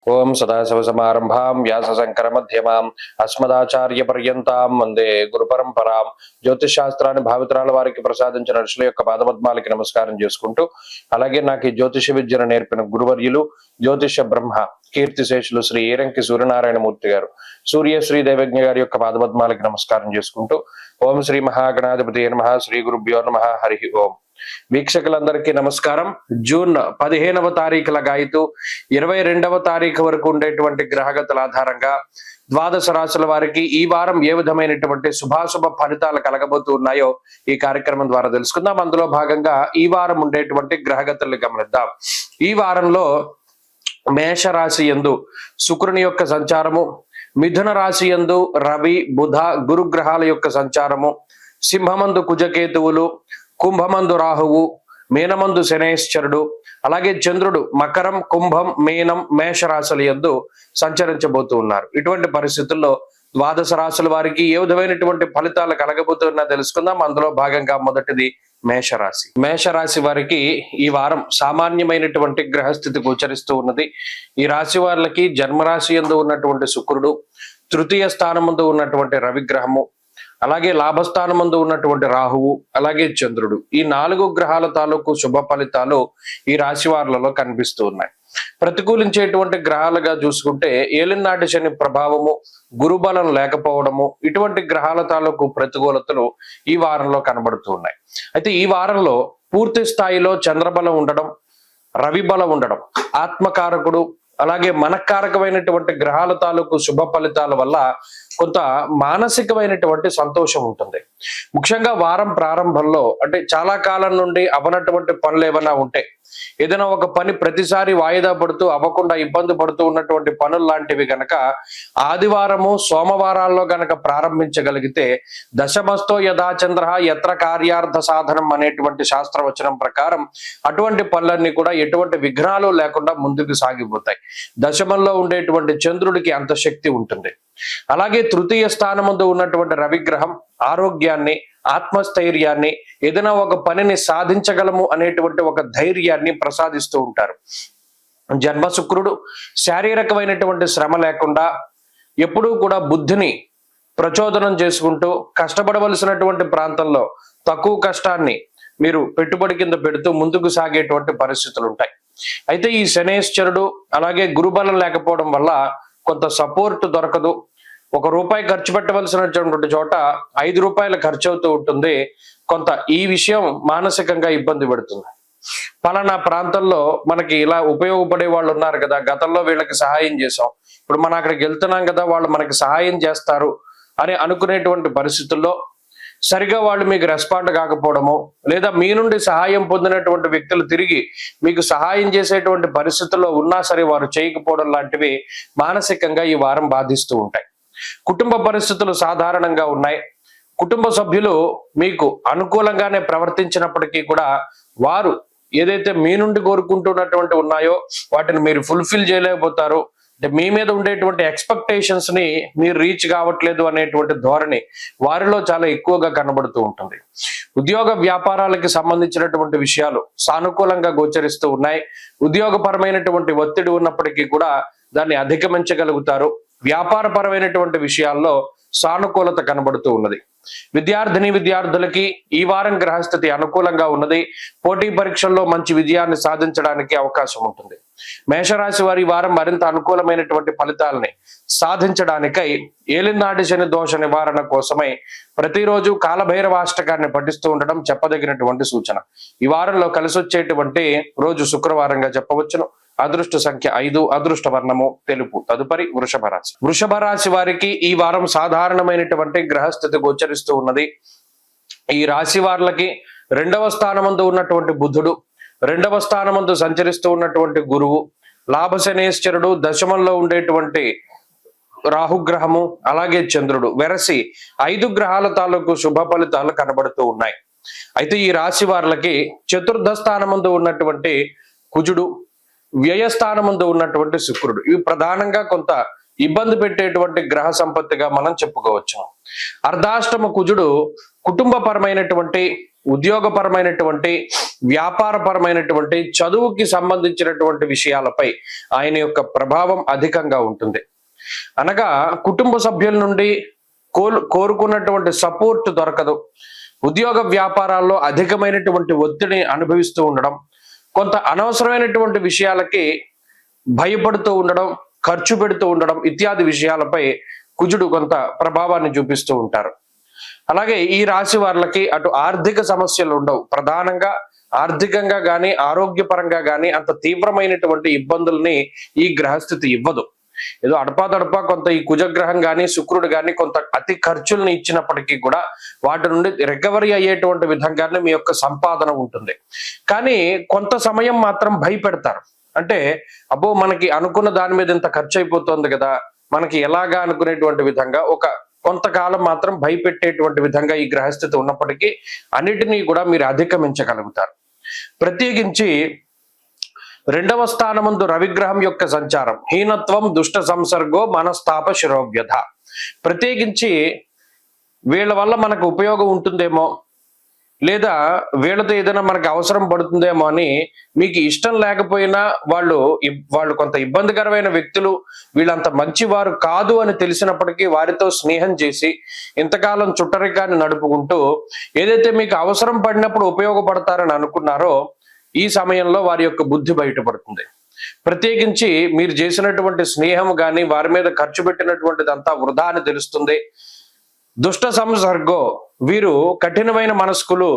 ఓం సదాశివసమారంభాం వ్యాసశంకరమధ్యమాం అస్మదాచార్యపర్యంతాం వందే గురు పరంపరాం. జ్యోతిష్ శాస్త్రాన్ని భావితరాల వారికి ప్రసాదించిన ఋషుల యొక్క పాదపద్మాలకి నమస్కారం చేసుకుంటూ, అలాగే నాకు ఈ జ్యోతిష విద్యను నేర్పిన గురువర్యులు జ్యోతిష బ్రహ్మ కీర్తిశేషులు శ్రీ ఈరంకి సూర్యనారాయణమూర్తి గారు, సూర్యశ్రీ దేవజ్ఞ గారి యొక్క పాదపద్మాలకి నమస్కారం చేసుకుంటూ, ఓం శ్రీ మహాగణాధిపతి నమః, శ్రీ గురుభ్యో నమః, హరి ఓం. వీక్షకులందరికీ నమస్కారం. జూన్ 15వ తారీఖు లగాయితూ 22వ తారీఖు వరకు ఉండేటువంటి గ్రహగతుల ఆధారంగా ద్వాదశ రాశుల వారికి ఈ వారం ఏ విధమైనటువంటి శుభాశుభ ఫలితాలు కలగబోతూ ఉన్నాయో ఈ కార్యక్రమం ద్వారా తెలుసుకుందాం. అందులో భాగంగా ఈ వారం ఉండేటువంటి గ్రహగతుల్ని గమనిద్దాం. ఈ వారంలో మేషరాశి యందు శుక్రుని యొక్క సంచారము, మిథున రాశి యందు రవి బుధ గురు గ్రహాల యొక్క సంచారము, సింహమందు కుజకేతువులు, కుంభమందు రాహువు, మీనమందు శనేశ్వరుడు, అలాగే చంద్రుడు మకరం కుంభం మీనం మేషరాశుల యందు సంచరించబోతూ ఉన్నారు. ఇటువంటి పరిస్థితుల్లో ద్వాదశ రాశుల వారికి ఏ విధమైనటువంటి ఫలితాలు కలగబోతున్నా తెలుసుకుందాం. అందులో భాగంగా మొదటిది మేషరాశి. మేషరాశి వారికి ఈ వారం సామాన్యమైనటువంటి గ్రహస్థితి గోచరిస్తూ ఉన్నది. ఈ రాశి వారికి జన్మరాశి యందు ఉన్నటువంటి శుక్రుడు, తృతీయ స్థానమందు ఉన్నటువంటి రవిగ్రహము, అలాగే లాభస్థానమందు ఉన్నటువంటి రాహువు, అలాగే చంద్రుడు, ఈ 4 గ్రహాల తాలూకు శుభ ఫలితాలు ఈ రాశి వారులలో కనిపిస్తూ ఉన్నాయి. ప్రతికూలించేటువంటి గ్రహాలుగా చూసుకుంటే ఏలినాటి శని ప్రభావము, గురుబలం లేకపోవడము, ఇటువంటి గ్రహాల తాలూకు ప్రతికూలతలు ఈ వారంలో కనబడుతూ ఉన్నాయి. అయితే ఈ వారంలో పూర్తి స్థాయిలో చంద్రబలం ఉండడం, రవి బలం ఉండడం, ఆత్మకారకుడు అలాగే మనకారకమైనటువంటి గ్రహాల తాలూకు శుభ ఫలితాల వల్ల కొంత మానసికమైనటువంటి సంతోషం ఉంటుంది. ముఖ్యంగా వారం ప్రారంభంలో అంటే చాలా కాలం నుండి అవనటువంటి పనులు ఏమైనా ఉంటే, ఏదైనా ఒక పని ప్రతిసారి వాయిదా పడుతూ అవ్వకుండా ఇబ్బంది పడుతూ ఉన్నటువంటి పనులు లాంటివి గనక ఆదివారము సోమవారాల్లో గనక ప్రారంభించగలిగితే దశమస్తో యథాచంద్ర యత్ర కార్యార్థ సాధనం అనేటువంటి శాస్త్రవచనం ప్రకారం అటువంటి పనులన్నీ కూడా ఎటువంటి విఘ్నాలు లేకుండా ముందుకు సాగిపోతాయి. దశమంలో ఉండేటువంటి చంద్రుడికి అంత శక్తి ఉంటుంది. అలాగే తృతీయ స్థానముందు ఉన్నటువంటి రవిగ్రహం ఆరోగ్యాన్ని, ఆత్మస్థైర్యాన్ని, ఏదైనా ఒక పనిని సాధించగలము అనేటువంటి ఒక ధైర్యాన్ని ప్రసాదిస్తూ ఉంటారు. జన్మ శుక్రుడు శారీరకమైనటువంటి శ్రమ లేకుండా ఎప్పుడూ కూడా బుద్ధిని ప్రచోదనం చేసుకుంటూ కష్టపడవలసినటువంటి ప్రాంతంలో తక్కువ కష్టాన్ని మీరు పెట్టుబడి కింద పెడుతూ ముందుకు సాగేటువంటి పరిస్థితులు ఉంటాయి. అయితే ఈ శనేశ్వరుడు అలాగే గురుబలం లేకపోవడం వల్ల కొంత సపోర్ట్ దొరకదు. ₹1 ఖర్చు పెట్టవలసినటువంటి చోట ₹5 ఖర్చు అవుతూ ఉంటుంది. కొంత ఈ విషయం మానసికంగా ఇబ్బంది పెడుతుంది. పలానా ప్రాంతంలో మనకి ఇలా ఉపయోగపడే వాళ్ళు ఉన్నారు కదా, గతంలో వీళ్ళకి సహాయం చేసాం, ఇప్పుడు మనం అక్కడికి వెళ్తున్నాం కదా, వాళ్ళు మనకి సహాయం చేస్తారు అని అనుకునేటువంటి పరిస్థితుల్లో సరిగా వాళ్ళు మీకు రెస్పాండ్ కాకపోవడము, లేదా మీ నుండి సహాయం పొందినటువంటి వ్యక్తులు తిరిగి మీకు సహాయం చేసేటువంటి పరిస్థితుల్లో ఉన్నా సరే వారు చేయకపోవడం లాంటివి మానసికంగా ఈ వారం బాధిస్తూ ఉంటాయి. కుటుంబ పరిస్థితులు సాధారణంగా ఉన్నాయి. కుటుంబ సభ్యులు మీకు అనుకూలంగానే ప్రవర్తించినప్పటికీ కూడా వారు ఏదైతే మీ నుండి కోరుకుంటున్నటువంటి ఉన్నాయో వాటిని మీరు ఫుల్ఫిల్ చేయలేకపోతారు. అంటే మీ మీద ఉండేటువంటి ఎక్స్పెక్టేషన్స్ ని మీరు రీచ్ కావట్లేదు అనేటువంటి ధోరణి వారిలో చాలా ఎక్కువగా కనబడుతూ ఉంటుంది. ఉద్యోగ వ్యాపారాలకి సంబంధించినటువంటి విషయాలు సానుకూలంగా గోచరిస్తూ ఉన్నాయి. ఉద్యోగపరమైనటువంటి ఒత్తిడి ఉన్నప్పటికీ కూడా దాన్ని అధిగమించగలుగుతారు. వ్యాపారపరమైనటువంటి విషయాల్లో సానుకూలత కనబడుతూ ఉన్నది. విద్యార్థులకి ఈ వారం గ్రహస్థితి అనుకూలంగా ఉన్నది. పోటీ పరీక్షల్లో మంచి విజయాన్ని సాధించడానికి అవకాశం ఉంటుంది. మేషరాశి వారి వారం మరింత అనుకూలమైనటువంటి ఫలితాలని సాధించడానికై ఏలినాటి శని దోష నివారణ కోసమై ప్రతిరోజు కాలభైరవాష్టకాన్ని పఠిస్తూ ఉండడం చెప్పదగినటువంటి సూచన. ఈ వారంలో కలిసి వచ్చేటువంటి రోజు శుక్రవారంగా చెప్పవచ్చును. అదృష్ట సంఖ్య 5, అదృష్ట వర్ణము తెలుపు. తదుపరి వృషభ రాశి. వృషభ రాశి వారికి ఈ వారం సాధారణమైనటువంటి గ్రహస్థితి గోచరిస్తూ ఉన్నది. ఈ రాశి వారికి 2వ స్థానమందు ఉన్నటువంటి బుధుడు, 2వ స్థానమందు సంచరిస్తూ ఉన్నటువంటి గురువు, లాభశనేశ్వరుడు, దశమంలో ఉండేటువంటి రాహుగ్రహము, అలాగే చంద్రుడు వెరసి 5 గ్రహాల తాలూకు శుభ ఫలితాలు కనబడుతూ ఉన్నాయి. అయితే ఈ రాశి వారికి చతుర్థ స్థానమందు ఉన్నటువంటి కుజుడు, వ్యయస్థానమందు ఉన్నటువంటి శుక్రుడు, ఇవి ప్రధానంగా కొంత ఇబ్బంది పెట్టేటువంటి గ్రహ సంపత్తిగా మనం చెప్పుకోవచ్చు. అర్ధాష్టమ కుజుడు కుటుంబపరమైనటువంటి ఉద్యోగపరమైనటువంటి, వ్యాపారపరమైనటువంటి, చదువుకి సంబంధించినటువంటి విషయాలపై ఆయన యొక్క ప్రభావం అధికంగా ఉంటుంది. అనగా కుటుంబ సభ్యుల నుండి కోరుకున్నటువంటి సపోర్ట్ దొరకదు. ఉద్యోగ వ్యాపారాల్లో అధికమైనటువంటి ఒత్తిడిని అనుభవిస్తూ ఉండడం, కొంత అనవసరమైనటువంటి విషయాలకి భయపడుతూ ఉండడం, ఖర్చు పెడుతూ ఉండడం ఇత్యాది విషయాలపై కుజుడు కొంత ప్రభావాన్ని చూపిస్తూ ఉంటారు. అలాగే ఈ రాశి వాళ్ళకి అటు ఆర్థిక సమస్యలు ఉండవు. ప్రధానంగా ఆర్థికంగా గాని ఆరోగ్యపరంగా గాని అంత తీవ్రమైనటువంటి ఇబ్బందుల్ని ఈ గ్రహస్థితి ఇవ్వదు. ఏదో అడపాదడపా కొంత ఈ కుజగ్రహం గాని శుక్రుడు గాని కొంత అతి ఖర్చుల్ని ఇచ్చినప్పటికీ కూడా వాటి నుండి రికవరీ అయ్యేటువంటి విధంగానే మీ యొక్క సంపాదన ఉంటుంది. కానీ కొంత సమయం మాత్రం భయపెడతారు. అంటే అబ్బో మనకి అనుకున్న దాని మీద ఇంత ఖర్చు అయిపోతుంది కదా, మనకి ఎలాగా అనుకునేటువంటి విధంగా కొంతకాలం మాత్రం భయపెట్టేటువంటి విధంగా ఈ గ్రహస్థితి ఉన్నప్పటికీ అన్నిటినీ కూడా మీరు అధిగమించగలుగుతారు. ప్రత్యేకించి 2వ స్థానమందు రవిగ్రహం యొక్క సంచారం హీనత్వం దుష్ట సంసర్గో మనస్తాప శిరోవ్యధ. ప్రత్యేకించి వీళ్ళ వల్ల మనకు ఉపయోగం ఉంటుందేమో, లేదా వీళ్ళతో ఏదైనా మనకు అవసరం పడుతుందేమో అని మీకు ఇష్టం లేకపోయినా వాళ్ళు కొంత ఇబ్బందికరమైన వ్యక్తులు, వీళ్ళంత మంచివారు కాదు అని తెలిసినప్పటికీ వారితో స్నేహం చేసి ఇంతకాలం చుట్టరికాన్ని నడుపుకుంటూ ఏదైతే మీకు అవసరం పడినప్పుడు ఉపయోగపడతారని అనుకున్నారో ఈ సమయంలో వారి యొక్క బుద్ధి బయటపడుతుంది. ప్రత్యేకించి మీరు చేసినటువంటి స్నేహం కానీ వారి మీద ఖర్చు పెట్టినటువంటిది అంతా వృధా అని తెలుస్తుంది. దుష్ట సంసర్గో, వీరు కఠినమైన మనస్కులు,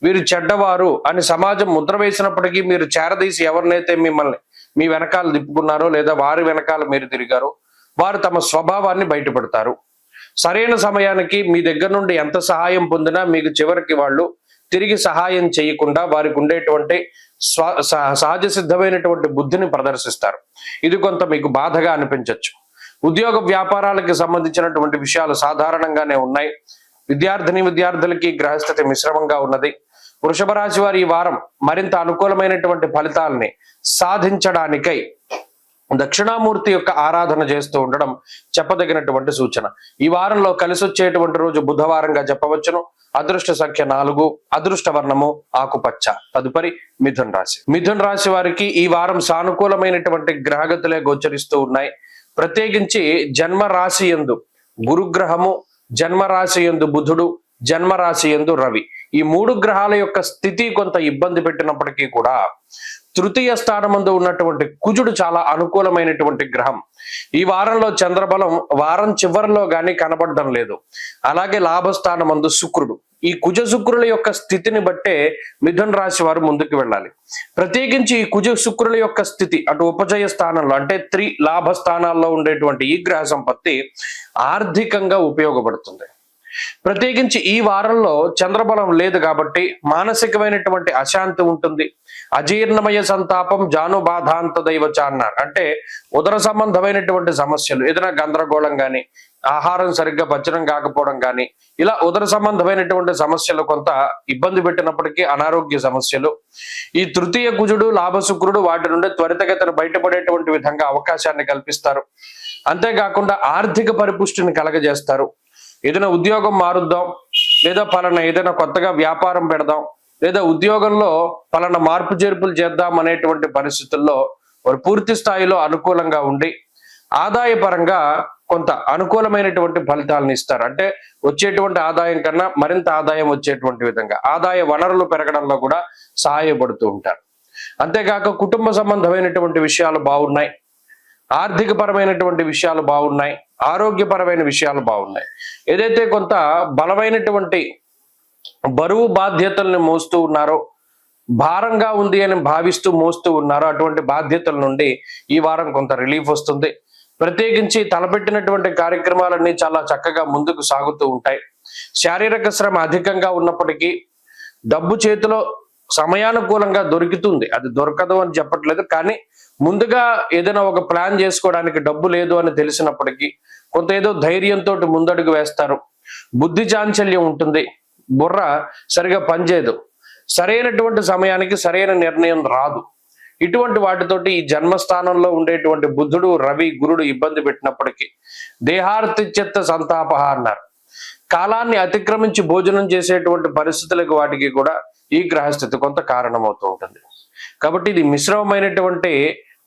వీరు చెడ్డవారు అని సమాజం ముద్ర వేసినప్పటికీ మీరు చేరదీసి ఎవరినైతే మిమ్మల్ని మీ వెనకాల తిప్పుకున్నారో లేదా వారి వెనకాల మీరు తిరిగారో వారు తమ స్వభావాన్ని బయటపడతారు. సరైన సమయానికి మీ దగ్గర నుండి ఎంత సహాయం పొందినా మీకు చివరికి వాళ్ళు తిరిగి సహాయం చేయకుండా వారికి ఉండేటువంటి సహజ సిద్ధమైనటువంటి బుద్ధిని ప్రదర్శిస్తారు. ఇది కొంత మీకు బాధగా అనిపించవచ్చు. ఉద్యోగ వ్యాపారాలకు సంబంధించినటువంటి విషయాలు సాధారణంగానే ఉన్నాయి. విద్యార్థులకి గ్రహస్థితి మిశ్రమంగా ఉన్నది. వృషభ రాశి వారి ఈ వారం మరింత అనుకూలమైనటువంటి ఫలితాలని సాధించడానికై దక్షిణామూర్తి యొక్క ఆరాధన చేస్తూ ఉండడం చెప్పదగినటువంటి సూచన. ఈ వారంలో కలిసి వచ్చేటువంటి రోజు బుధవారంగా చెప్పవచ్చును. అదృష్ట సంఖ్య 4, అదృష్ట వర్ణము ఆకుపచ్చ. తదుపరి మిథున రాశి వారికి ఈ వారం సానుకూలమైనటువంటి గ్రహగతులే గోచరిస్తూ ఉన్నాయి. ప్రత్యేకించి జన్మరాశి యందు గురుగ్రహము, జన్మరాశి యందు బుధుడు, జన్మరాశి యందు రవి, ఈ 3 గ్రహాల యొక్క స్థితి కొంత ఇబ్బంది పెట్టినప్పటికీ కూడా తృతీయ స్థానమందు ఉన్నటువంటి కుజుడు చాలా అనుకూలమైనటువంటి గ్రహం. ఈ వారంలో చంద్రబలం వారం చివరిలో గాని కనబడడం లేదు. అలాగే లాభస్థానమందు శుక్రుడు. ఈ కుజ శుక్రుల యొక్క స్థితిని బట్టే మిథున రాశి వారు ముందుకు వెళ్ళాలి. ప్రత్యేకించి ఈ కుజ శుక్రుల యొక్క స్థితి అటు ఉపజయ స్థానంలో అంటే లాభ స్థానాల్లో ఉండేటువంటి ఈ గ్రహ సంపత్తి ఆర్థికంగా ఉపయోగపడుతుంది. ప్రత్యేకించి ఈ వారంలో చంద్రబలం లేదు కాబట్టి మానసికమైనటువంటి అశాంతి ఉంటుంది. అజీర్ణమయ సంతాపం జాను బాధాంత దైవచ అన్నారు. అంటే ఉదర సంబంధమైనటువంటి సమస్యలు, ఏదైనా గందరగోళం కానీ, ఆహారం సరిగ్గా పచనం కాకపోవడం కానీ, ఇలా ఉదర సంబంధమైనటువంటి సమస్యలు కొంత ఇబ్బంది పెట్టినప్పటికీ అనారోగ్య సమస్యలు, ఈ తృతీయ కుజుడు లాభశుక్రుడు వాటి నుండి త్వరితగతిన బయటపడేటువంటి విధంగా అవకాశాన్ని కల్పిస్తారు. అంతేకాకుండా ఆర్థిక పరిపుష్టిని కలగజేస్తారు. ఏదైనా ఉద్యోగం మారుద్దాం, లేదా పలానా ఏదైనా కొత్తగా వ్యాపారం పెడదాం, లేదా ఉద్యోగంలో పలానా మార్పు చేర్పులు చేద్దాం అనేటువంటి పరిస్థితుల్లో వారు పూర్తి స్థాయిలో అనుకూలంగా ఉండి ఆదాయపరంగా కొంత అనుకూలమైనటువంటి ఫలితాలను ఇస్తారు. అంటే వచ్చేటువంటి ఆదాయం కన్నా మరింత ఆదాయం వచ్చేటువంటి విధంగా ఆదాయ వనరులు పెరగడంలో కూడా సహాయపడుతూ ఉంటారు. అంతేకాక కుటుంబ సంబంధమైనటువంటి విషయాలు బాగున్నాయి, ఆర్థిక పరమైనటువంటి విషయాలు బాగున్నాయి, ఆరోగ్యపరమైన విషయాలు బాగున్నాయి. ఏదైతే కొంత బలమైనటువంటి బరువు బాధ్యతల్ని మోస్తూ ఉన్నారో, భారంగా ఉంది అని భావిస్తూ మోస్తూ ఉన్నారో అటువంటి బాధ్యతల నుండి ఈ వారం కొంత రిలీఫ్ వస్తుంది. ప్రత్యేకించి తలపెట్టినటువంటి కార్యక్రమాలన్నీ చాలా చక్కగా ముందుకు సాగుతూ ఉంటాయి. శారీరక శ్రమ అధికంగా ఉన్నప్పటికీ డబ్బు చేతిలో సమయానుకూలంగా దొరుకుతుంది. అది దొరకదు అని చెప్పట్లేదు, కానీ ముందుగా ఏదైనా ఒక ప్లాన్ చేసుకోవడానికి డబ్బు లేదు అని తెలిసినప్పటికీ కొంత ఏదో ధైర్యంతో ముందడుగు వేస్తారు. బుద్ధి చాంచల్యం ఉంటుంది, బుర్ర సరిగా పనిచేయదు, సరైనటువంటి సమయానికి సరైన నిర్ణయం రాదు. ఇటువంటి వాటితోటి ఈ జన్మస్థానంలో ఉండేటువంటి బుధుడు రవి గురుడు ఇబ్బంది పెట్టినప్పటికీ దేహార్తిచిత్త సంతాప అన్నారు. కాలాన్ని అతిక్రమించి భోజనం చేసేటువంటి పరిస్థితులకు వాటికి కూడా ఈ గ్రహస్థితి కొంత కారణమవుతూ ఉంటుంది. కాబట్టి ఇది మిశ్రమమైనటువంటి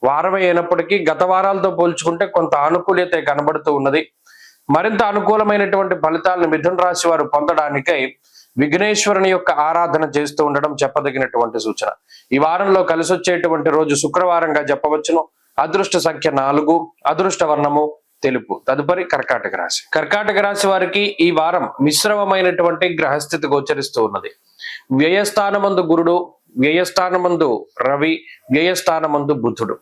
వారమే అయినప్పటికీ గత వారాలతో పోల్చుకుంటే కొంత ఆనుకూల్యత కనబడుతూ ఉన్నది. మరింత అనుకూలమైనటువంటి ఫలితాలను మిథున రాశి వారు పొందడానికై విఘ్నేశ్వరుని యొక్క ఆరాధన చేస్తూ ఉండడం చెప్పదగినటువంటి సూచన. ఈ వారంలో కలిసి వచ్చేటువంటి రోజు శుక్రవారంగా చెప్పవచ్చును. అదృష్ట సంఖ్య 4, అదృష్ట వర్ణము తెలుపు. తదుపరి కర్కాటక రాశి. కర్కాటక రాశి వారికి ఈ వారం మిశ్రమమైనటువంటి గ్రహస్థితి గోచరిస్తూ ఉన్నది. వ్యయస్థానమందు గురుడు, వ్యయస్థానమందు రవి, వ్యయస్థానమందు బుధుడు,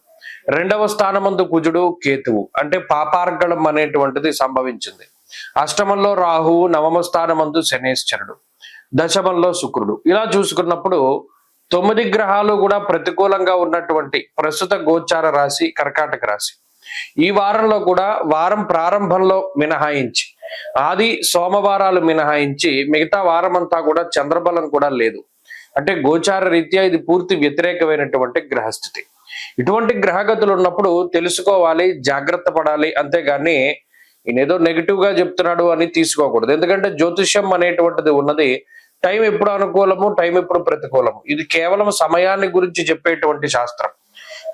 2వ స్థానమందు కుజుడు, కేతువు, అంటే పాపార్గళం అనేటువంటిది సంభవించింది. అష్టమంలో రాహువు, 9వ స్థానమందు శనేశ్వరుడు, దశమంలో శుక్రుడు. ఇలా చూసుకున్నప్పుడు 9 గ్రహాలు కూడా ప్రతికూలంగా ఉన్నటువంటి ప్రస్తుత గోచార రాశి కర్కాటక రాశి. ఈ వారంలో కూడా వారం ప్రారంభంలో మినహాయించి, ఆది సోమవారాలు మినహాయించి మిగతా వారం అంతా కూడా చంద్రబలం కూడా లేదు. అంటే గోచార రీత్యా ఇది పూర్తి వ్యతిరేకమైనటువంటి గ్రహస్థితి. ఇటువంటి గ్రహగతులు ఉన్నప్పుడు తెలుసుకోవాలి, జాగ్రత్త పడాలి. అంతేగాని ఈయనేదో నెగిటివ్ గా చెప్తున్నాడు అని తీసుకోకూడదు. ఎందుకంటే జ్యోతిష్యం అనేటువంటిది ఉన్నది టైం ఎప్పుడు అనుకూలము, టైం ఎప్పుడు ప్రతికూలము. ఇది కేవలం సమయాన్ని గురించి చెప్పేటువంటి శాస్త్రం.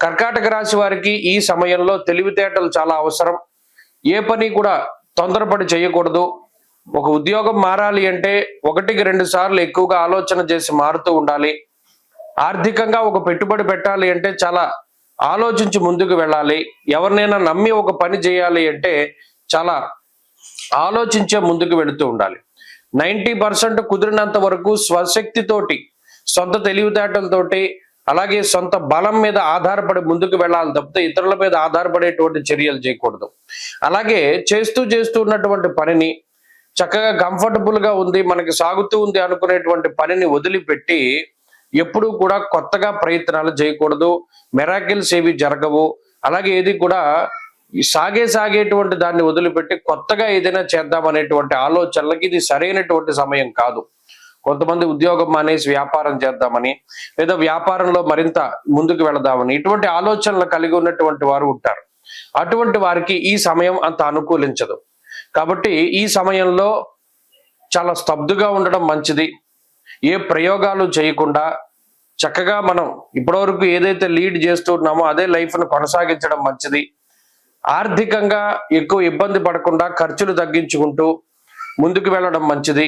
కర్కాటక రాశి వారికి ఈ సమయంలో తెలివితేటలు చాలా అవసరం. ఏ పని కూడా తొందరపడి చేయకూడదు. ఒక ఉద్యోగం మారాలి అంటే 1కి 2 సార్లు ఎక్కువగా ఆలోచన చేసి మారుతూ ఉండాలి. ఆర్థికంగా ఒక పెట్టుబడి పెట్టాలి అంటే చాలా ఆలోచించి ముందుకు వెళ్ళాలి. ఎవరినైనా నమ్మి ఒక పని చేయాలి అంటే చాలా ఆలోచించే ముందుకు వెళుతూ ఉండాలి. 90% కుదిరినంత వరకు స్వశక్తితోటి, సొంత తెలివితేటలతోటి, అలాగే సొంత బలం మీద ఆధారపడి ముందుకు వెళ్ళాలి తప్పితే ఇతరుల మీద ఆధారపడేటువంటి చర్యలు చేయకూడదు. అలాగే చేస్తూ ఉన్నటువంటి పనిని చక్కగా కంఫర్టబుల్ గా ఉంది, మనకి సాగుతూ ఉంది అనుకునేటువంటి పనిని వదిలిపెట్టి ఎప్పుడూ కూడా కొత్తగా ప్రయత్నాలు చేయకూడదు. మెరాకిల్స్ ఏవి జరగవు. అలాగే ఏది కూడా సాగేటువంటి దాన్ని వదిలిపెట్టి కొత్తగా ఏదైనా చేద్దామనేటువంటి ఆలోచనలకి ఇది సరైనటువంటి సమయం కాదు. కొంతమంది ఉద్యోగం మానేసి వ్యాపారం చేద్దామని, లేదా వ్యాపారంలో మరింత ముందుకు వెళదామని ఇటువంటి ఆలోచనలు కలిగి ఉన్నటువంటి వారు ఉంటారు. అటువంటి వారికి ఈ సమయం అంత అనుకూలించదు. కాబట్టి ఈ సమయంలో చాలా స్తబ్దుగా ఉండడం మంచిది. ఏ ప్రయోగాలు చేయకుండా చక్కగా మనం ఇప్పటివరకు ఏదైతే లీడ్ చేస్తున్నామో అదే లైఫ్ను కొనసాగించడం మంచిది. ఆర్థికంగా ఎక్కువ ఇబ్బంది పడకుండా ఖర్చులు తగ్గించుకుంటూ ముందుకు వెళ్ళడం మంచిది.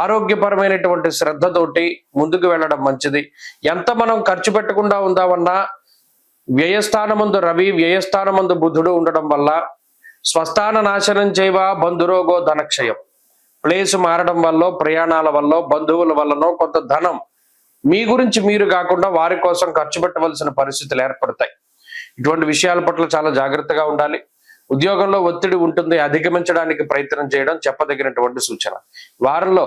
ఆరోగ్యపరమైనటువంటి శ్రద్ధతోటి ముందుకు వెళ్ళడం మంచిది. ఎంత మనం ఖర్చు పెట్టకుండా ఉందామన్నా వ్యయస్థానమందు రవి, వ్యయస్థానమందు బుధుడు ఉండడం వల్ల స్వస్థాన నాశనం చేయవ బంధురోగో ధనక్షయం. ప్లేస్ మారడం వల్ల, ప్రయాణాల వల్ల, బంధువుల వల్లనో కొంత ధనం మీ గురించి మీరు కాకుండా వారి కోసం ఖర్చు పెట్టవలసిన పరిస్థితులు ఏర్పడతాయి. ఇటువంటి విషయాల పట్ల చాలా జాగ్రత్తగా ఉండాలి. ఉద్యోగంలో ఒత్తిడి ఉంటుంది, అధిగమించడానికి ప్రయత్నం చేయడం చెప్పదగినటువంటి సూచన. వారంలో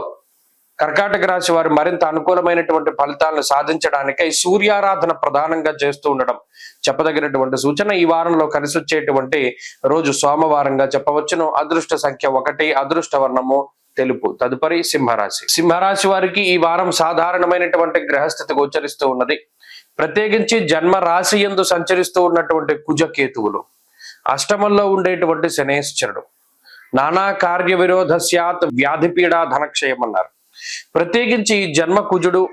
కర్కాటక రాశి వారు మరింత అనుకూలమైనటువంటి ఫలితాలను సాధించడానికై సూర్యారాధన ప్రధానంగా చేస్తూ ఉండడం చెప్పదగినటువంటి సూచన. ఈ వారంలో కలిసి వచ్చేటువంటి రోజు సోమవారంగా చెప్పవచ్చును. అదృష్ట సంఖ్య 1, అదృష్ట వర్ణము తెలుపు. తదుపరి సింహరాశి. సింహరాశి వారికి ఈ వారం సాధారణమైనటువంటి గ్రహస్థితి గోచరిస్తూ ఉన్నది. ప్రత్యేకించి జన్మ రాశి యందు సంచరిస్తూ ఉన్నటువంటి కుజకేతువులు, అష్టమంలో ఉండేటువంటి శనేశ్వరుడు, నానా కార్య విరోధస్యాత్ వ్యాధిపీడా ధనక్షయం అన్నారు. ప్రత్యేకించి జన్మ కుజుడు,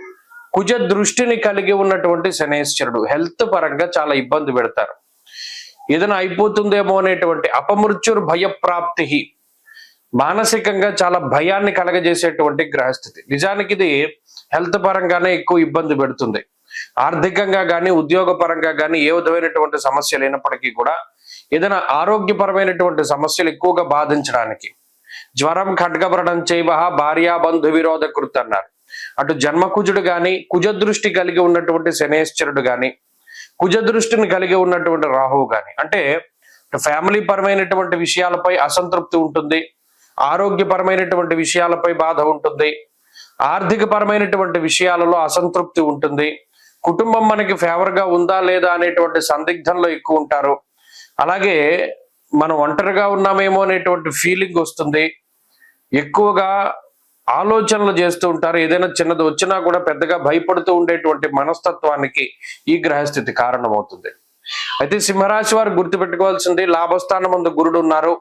కుజ దృష్టిని కలిగి ఉన్నటువంటి శనేశ్వరుడు హెల్త్ పరంగా చాలా ఇబ్బంది పెడతారు. ఏదైనా అయిపోతుందేమో అనేటువంటి అపమృత్యుర్ భయప్రాప్తి, మానసికంగా చాలా భయాన్ని కలగజేసేటువంటి గ్రహస్థితి. నిజానికి ఇది హెల్త్ పరంగానే ఎక్కువ ఇబ్బంది పెడుతుంది. ఆర్థికంగా కానీ ఉద్యోగ పరంగా కానీ ఏ విధమైనటువంటి సమస్య లేనప్పటికీ కూడా ఏదైనా ఆరోగ్యపరమైనటువంటి సమస్యలు ఎక్కువగా బాధించడానికి, జ్వరం ఖడ్గభరణం చేయవ భార్యాబంధు విరోధ కృత్ అన్నారు. అటు జన్మకుజుడు గాని, కుజ దృష్టి కలిగి ఉన్నటువంటి శనేశ్వరుడు గాని, కుజ దృష్టిని కలిగి ఉన్నటువంటి రాహువు గాని, అంటే ఫ్యామిలీ పరమైనటువంటి విషయాలపై అసంతృప్తి ఉంటుంది, ఆరోగ్యపరమైనటువంటి విషయాలపై బాధ ఉంటుంది, ఆర్థిక పరమైనటువంటి విషయాలలో అసంతృప్తి ఉంటుంది, కుటుంబం మనకి ఫేవర్ గా ఉందా లేదా అనేటువంటి సందిగ్ధంలో ఎక్కువ ఉంటారు. అలాగే మనం ఒంటరిగా ఉన్నామేమో అనేటువంటి ఫీలింగ్ వస్తుంది. ఎక్కువగా ఆలోచనలు చేస్తూ ఉంటారు. ఏదైనా చిన్నది వచ్చినా కూడా పెద్దగా భయపడుతూ ఉండేటువంటి మనస్తత్వానికి ఈ గ్రహస్థితి కారణమవుతుంది. అయితే సింహరాశి వారు గుర్తుపెట్టుకోవాల్సింది, లాభస్థానం ముందు గురుడు ఉన్నారు,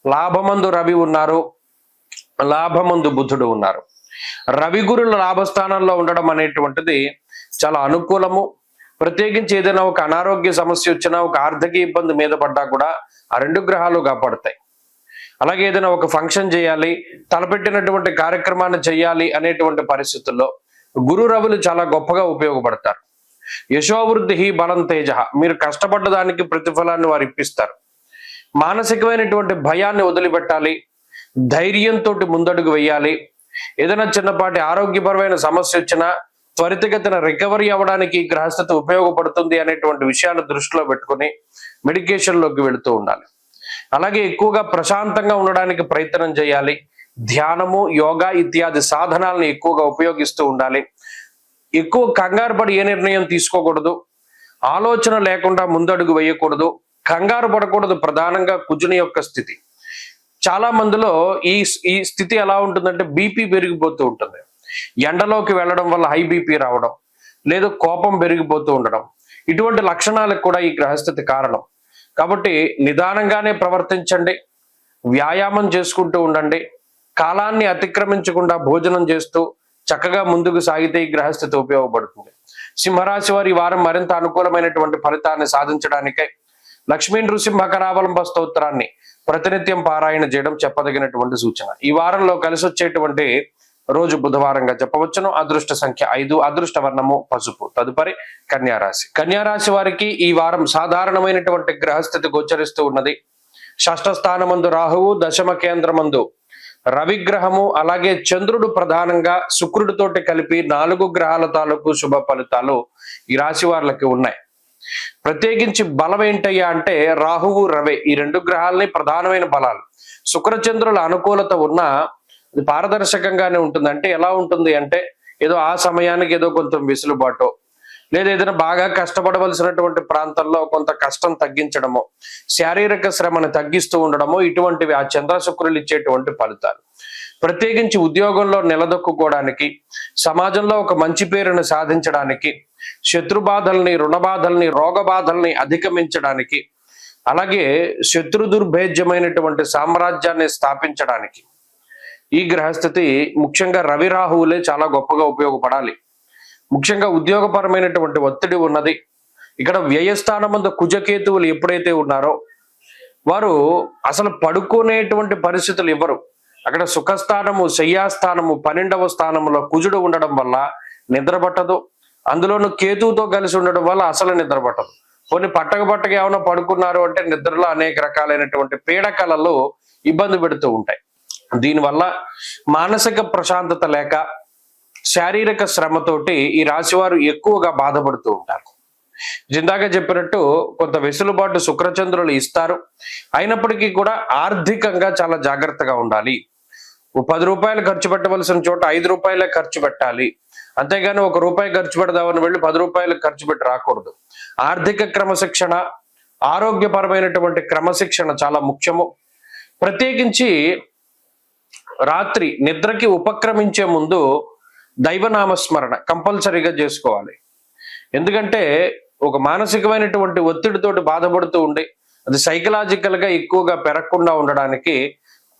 లాభమందు రవి ఉన్నారు, లాభమందు బుధుడు ఉన్నారు. రవి గురులు లాభస్థానంలో ఉండడం అనేటువంటిది చాలా అనుకూలము. ప్రత్యేకించి ఏదైనా ఒక అనారోగ్య సమస్య వచ్చినా, ఒక ఆర్థిక ఇబ్బంది మీద పడ్డా కూడా ఆ రెండు గ్రహాలు కాపాడతాయి. అలాగే ఏదైనా ఒక ఫంక్షన్ చేయాలి, తలపెట్టినటువంటి కార్యక్రమాన్ని చేయాలి అనేటువంటి పరిస్థితుల్లో గురు రవులు చాలా గొప్పగా ఉపయోగపడతారు. యశోవృద్ధి బలం తేజ, మీరు కష్టపడ్డ దానికి ప్రతిఫలాన్ని వారు ఇప్పిస్తారు. మానసికమైనటువంటి భయాన్ని వదిలిపెట్టాలి, ధైర్యంతో ముందడుగు వేయాలి. ఏదైనా చిన్నపాటి ఆరోగ్యపరమైన సమస్య వచ్చినా త్వరితగతిన రికవరీ అవ్వడానికి గ్రహస్థితి ఉపయోగపడుతుంది అనేటువంటి విషయాన్ని దృష్టిలో పెట్టుకుని మెడికేషన్లోకి వెళుతూ ఉండాలి. అలాగే ఎక్కువగా ప్రశాంతంగా ఉండడానికి ప్రయత్నం చేయాలి. ధ్యానము, యోగా ఇత్యాది సాధనాలను ఎక్కువగా ఉపయోగిస్తూ ఉండాలి. ఎక్కువ కంగారు పడి ఏ నిర్ణయం తీసుకోకూడదు, ఆలోచన లేకుండా ముందడుగు వేయకూడదు, కంగారు పడకూడదు. ప్రధానంగా కుజుని యొక్క స్థితి చాలా మందిలో ఈ స్థితి ఎలా ఉంటుందంటే బీపీ పెరిగిపోతూ ఉంటుంది. ఎండలోకి వెళ్ళడం వల్ల హై బీపీ రావడం, లేదు కోపం పెరిగిపోతూ ఉండడం, ఇటువంటి లక్షణాలకు కూడా ఈ గ్రహస్థితి కారణం. కాబట్టి నిదానంగానే ప్రవర్తించండి, వ్యాయామం చేసుకుంటూ ఉండండి, కాలాన్ని అతిక్రమించకుండా భోజనం చేస్తూ చక్కగా ముందుకు సాగితే ఈ గ్రహస్థితి ఉపయోగపడుతుంది. సింహరాశి వారి ఈ వారం మరింత అనుకూలమైనటువంటి ఫలితాన్ని సాధించడానికై లక్ష్మీ నృసింహకరావలంబ స్తోత్రాన్ని ప్రతినిత్యం పారాయణ చేయడం చెప్పదగినటువంటి సూచన. ఈ వారంలో కలిసి వచ్చేటువంటి రోజు బుధవారంగా చెప్పవచ్చును. అదృష్ట సంఖ్య 5, అదృష్ట వర్ణము పసుపు. తదుపరి కన్యారాశి. కన్యారాశి వారికి ఈ వారం సాధారణమైనటువంటి గ్రహస్థితి గోచరిస్తూ ఉన్నది. షష్ఠ స్థానమందు రాహువు, దశమ కేంద్రమందు రవిగ్రహము, అలాగే చంద్రుడు ప్రధానంగా శుక్రుడితోటి కలిపి 4 గ్రహాల తాలూకు శుభ ఫలితాలు ఈ రాశి వారికి ఉన్నాయి. ప్రత్యేకించి బలం ఏంటయ్యా అంటే రాహువు, రవి ఈ 2 గ్రహాలని ప్రధానమైన బలాలు. శుక్రచంద్రుల అనుకూలత ఉన్నా అది పారదర్శకంగానే ఉంటుంది. అంటే ఎలా ఉంటుంది అంటే ఏదో ఆ సమయానికి ఏదో కొంచెం వెసులుబాటు, లేదా ఏదైనా బాగా కష్టపడవలసినటువంటి ప్రాంతంలో కొంత కష్టం తగ్గించడము, శారీరక శ్రమను తగ్గిస్తూ ఉండడము, ఇటువంటివి ఆ చంద్ర శుక్రులు ఇచ్చేటువంటి ఫలితాలు. ప్రత్యేకించి ఉద్యోగంలో నిలదొక్కుకోవడానికి, సమాజంలో ఒక మంచి పేరును సాధించడానికి, శత్రు బాధల్ని, రుణ బాధల్ని, రోగ బాధల్ని అధిగమించడానికి, అలాగే శత్రు దుర్భేద్యమైనటువంటి సామ్రాజ్యాన్ని స్థాపించడానికి ఈ గ్రహస్థితి ముఖ్యంగా రవి రాహువులే చాలా గొప్పగా ఉపయోగపడాలి. ముఖ్యంగా ఉద్యోగపరమైనటువంటి ఒత్తిడి ఉన్నది. ఇక్కడ వ్యయస్థానమందు కుజకేతువులు ఎప్పుడైతే ఉన్నారో వారు అసలు పడుకునేటువంటి పరిస్థితులు ఇవ్వరు. అక్కడ సుఖస్థానము, శయ్యాస్థానము, 12వ స్థానంలో కుజుడు ఉండడం వల్ల నిద్ర పట్టదు. అందులోనూ కేతువుతో కలిసి ఉండడం వల్ల అసలు నిద్ర పట్టదు. కొన్ని పట్టక ఏమైనా పడుకున్నారు అంటే నిద్రలో అనేక రకాలైనటువంటి పీడకలలు ఇబ్బంది పెడుతూ ఉంటాయి. దీనివల్ల మానసిక ప్రశాంతత లేక శారీరక శ్రమతోటి ఈ రాశివారు ఎక్కువగా బాధపడుతూ ఉంటారు. ఇందాక చెప్పినట్టు కొంత వెసులుబాటు శుక్రచంద్రులు ఇస్తారు. అయినప్పటికీ కూడా ఆర్థికంగా చాలా జాగ్రత్తగా ఉండాలి. 10 రూపాయలు ఖర్చు పెట్టవలసిన చోట 5 రూపాయలే ఖర్చు పెట్టాలి. అంతేగాని 1 రూపాయి ఖర్చు పెడదామని వెళ్ళి 10 రూపాయలు ఖర్చు పెట్టి రాకూడదు. ఆర్థిక క్రమశిక్షణ, ఆరోగ్యపరమైనటువంటి క్రమశిక్షణ చాలా ముఖ్యము. ప్రత్యేకించి రాత్రి నిద్రకి ఉపక్రమించే ముందు దైవనామస్మరణ కంపల్సరీగా చేసుకోవాలి. ఎందుకంటే ఒక మానసికమైనటువంటి ఒత్తిడితోటి బాధపడుతూ ఉండి అది సైకలాజికల్ గా ఎక్కువగా పెరగకుండా ఉండడానికి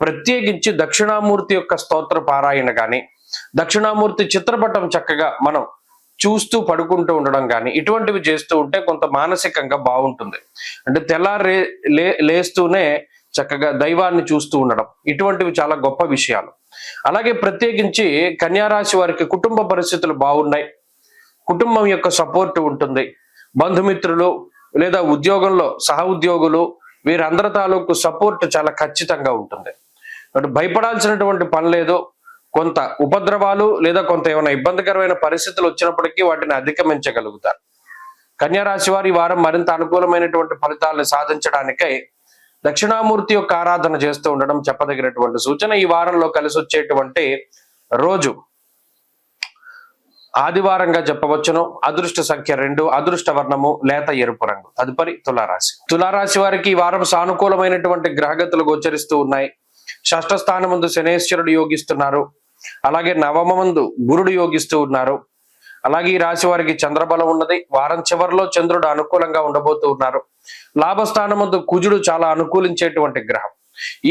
ప్రత్యేకించి దక్షిణామూర్తి యొక్క స్తోత్ర పారాయణ కానీ, దక్షిణామూర్తి చిత్రపటం చక్కగా మనం చూస్తూ పడుకుంటూ ఉండడం కానీ ఇటువంటివి చేస్తూ ఉంటే కొంత మానసికంగా బాగుంటుంది. అంటే తెల్లారి లేస్తూనే చక్కగా దైవాన్ని చూస్తూ ఉండడం, ఇటువంటివి చాలా గొప్ప విషయాలు. అలాగే ప్రత్యేకించి కన్యారాశి వారికి కుటుంబ పరిస్థితులు బాగున్నాయి, కుటుంబం యొక్క సపోర్ట్ ఉంటుంది, బంధుమిత్రులు లేదా ఉద్యోగంలో సహ ఉద్యోగులు వీరందరి తాలూకు సపోర్ట్ చాలా ఖచ్చితంగా ఉంటుంది. భయపడాల్సినటువంటి పని లేదు. కొంత ఉపద్రవాలు లేదా కొంత ఏమైనా ఇబ్బందికరమైన పరిస్థితులు వచ్చినప్పటికీ వాటిని అధిగమించగలుగుతారు. కన్యారాశి వారి వారం మరింత అనుకూలమైనటువంటి ఫలితాలను సాధించడానికై దక్షిణామూర్తి యొక్క ఆరాధన చేస్తూ ఉండడం చెప్పదగినటువంటి సూచన. ఈ వారంలో కలిసి వచ్చేటువంటి రోజు ఆదివారంగా చెప్పవచ్చును. అదృష్ట సంఖ్య 2, అదృష్ట వర్ణము లేత ఎరుపు రంగు. తదుపరి తులారాశి. తులారాశి వారికి ఈ వారం సానుకూలమైనటువంటి గ్రహగతులు గోచరిస్తూ ఉన్నాయి. షష్ఠ స్థానమందు శనేశ్వరుడు యోగిస్తున్నారు. అలాగే నవమందు గురుడు యోగిస్తూ ఉన్నారు. అలాగే ఈ రాశి వారికి చంద్రబలం ఉన్నది. వారం చివరిలో చంద్రుడు అనుకూలంగా ఉండబోతూ ఉన్నారు. లాభస్థానమందు కుజుడు చాలా అనుకూలించేటువంటి గ్రహం.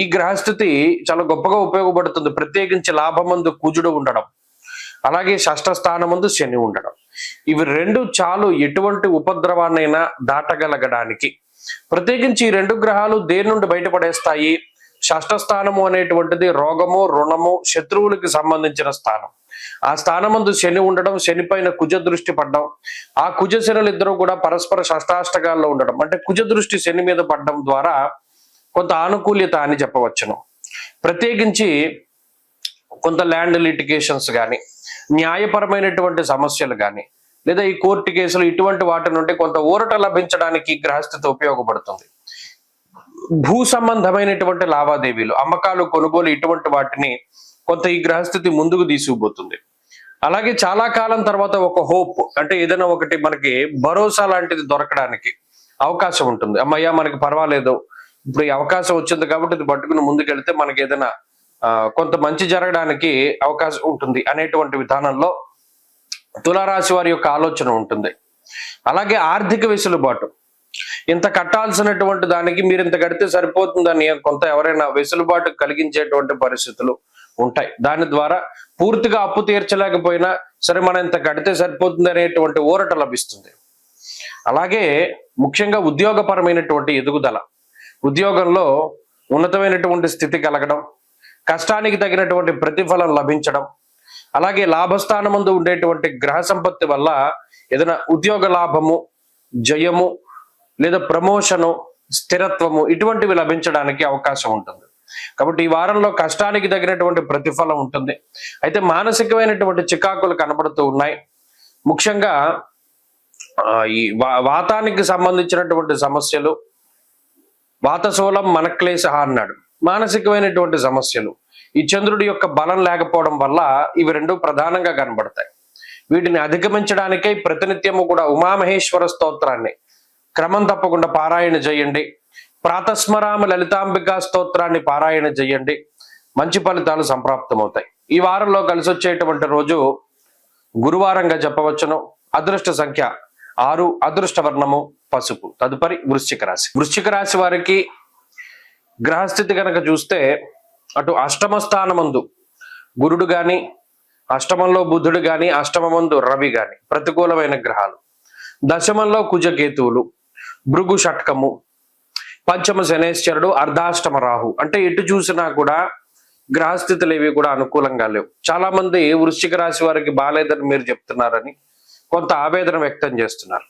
ఈ గ్రహస్థితి చాలా గొప్పగా ఉపయోగపడుతుంది. ప్రత్యేకించి లాభమందు కుజుడు ఉండడం, అలాగే షష్ఠ స్థానమందు శని ఉండడం. ఇవి రెండు చాలు ఎటువంటి ఉపద్రవాన్నైనా దాటగలగడానికి. ప్రత్యేకించి ఈ రెండు గ్రహాలు దేని నుండి బయటపడేస్తాయి? షష్ఠ స్థానము అనేటువంటిది రోగము, రుణము, శత్రువులకి సంబంధించిన స్థానం. ఆ స్థానమందు శని ఉండడం, శని పైన కుజ దృష్టి పడడం, ఆ కుజ శనులు ఇద్దరు కూడా పరస్పర షష్టాష్టకాల్లో ఉండడం, అంటే కుజ దృష్టి శని మీద పడడం ద్వారా కొంత ఆనుకూల్యత అని చెప్పవచ్చును. ప్రత్యేకించి కొంత ల్యాండ్ లిటిగేషన్స్ కానీ, న్యాయపరమైనటువంటి సమస్యలు కానీ, లేదా ఈ కోర్టు కేసులు ఇటువంటి వాటి నుండి కొంత ఊరట లభించడానికి గ్రహస్థితి ఉపయోగపడుతుంది. భూ సంబంధమైనటువంటి లావాదేవీలు, అమ్మకాలు, కొనుగోలు ఇటువంటి వాటిని కొంత ఈ గ్రహస్థితి ముందుకు తీసుకుపోతుంది. అలాగే చాలా కాలం తర్వాత ఒక హోప్, అంటే ఏదైనా ఒకటి మనకి భరోసా లాంటిది దొరకడానికి అవకాశం ఉంటుంది. అమ్మయ్య మనకి పర్వాలేదు, ఇప్పుడు ఈ అవకాశం వచ్చింది కాబట్టి ఇది పట్టుకుని ముందుకెళ్తే మనకి ఏదైనా కొంత మంచి జరగడానికి అవకాశం ఉంటుంది అనేటువంటి విధానంలో తులారాశి వారి యొక్క ఆలోచన ఉంటుంది. అలాగే ఆర్థిక వెసులుబాటు, ఇంత కట్టాల్సినటువంటి దానికి మీరు ఇంత కడితే సరిపోతుందని కొంత ఎవరైనా వెసులుబాటు కలిగించేటువంటి పరిస్థితులు ఉంటాయి. దాని ద్వారా పూర్తిగా అప్పు తీర్చలేకపోయినా సరే మనం ఇంత కడితే సరిపోతుంది అనేటువంటి ఊరట లభిస్తుంది. అలాగే ముఖ్యంగా ఉద్యోగపరమైనటువంటి ఎదుగుదల, ఉద్యోగంలో ఉన్నతమైనటువంటి స్థితి కలగడం, కష్టానికి తగినటువంటి ప్రతిఫలం లభించడం, అలాగే లాభస్థానమందు ఉండేటువంటి గ్రహ సంపత్తి వల్ల ఏదైనా ఉద్యోగ లాభము, జయము, లేదా ప్రమోషను, స్థిరత్వము ఇటువంటివి లభించడానికి అవకాశం ఉంటుంది. కాబట్టి ఈ వారంలో కష్టానికి తగినటువంటి ప్రతిఫలం ఉంటుంది. అయితే మానసికమైనటువంటి చికాకులు కనబడుతూ ఉన్నాయి. ముఖ్యంగా ఈ వాతానికి సంబంధించినటువంటి సమస్యలు, వాతశూలం మనక్లేశ అన్నాడు, మానసికమైనటువంటి సమస్యలు, ఈ చంద్రుడి యొక్క బలం లేకపోవడం వల్ల ఇవి రెండు ప్రధానంగా కనబడతాయి. వీటిని అధిగమించడానికై ప్రతినిత్యము కూడా ఉమామహేశ్వర స్తోత్రాన్ని క్రమం తప్పకుండా పారాయణ చేయండి. ప్రాతస్మరామ లలితాంబికా స్తోత్రాన్ని పారాయణ చేయండి. మంచి ఫలితాలు సంప్రాప్తమవుతాయి. ఈ వారంలో కలిసి వచ్చేటువంటి రోజు గురువారంగా చెప్పవచ్చును. అదృష్ట సంఖ్య 6, అదృష్ట వర్ణము పసుపు. తదుపరి వృశ్చిక రాశి. వృశ్చిక రాశి వారికి గ్రహస్థితి కనుక చూస్తే అటు అష్టమ స్థానమందు గురుడు గాని, అష్టమంలో బుధుడు గాని, అష్టమమందు రవి గాని ప్రతికూలమైన గ్రహాలు. దశమంలో కుజకేతువులు, భృగు షట్కము, పంచమ శనేశ్వరుడు, అర్ధాష్టమ రాహు. అంటే ఎటు చూసినా కూడా గ్రహస్థితులు ఏవి కూడా అనుకూలంగా లేవు. చాలా మంది వృశ్చిక రాశి వారికి బాగాలేదని మీరు చెప్తున్నారని కొంత ఆవేదన వ్యక్తం చేస్తున్నారు.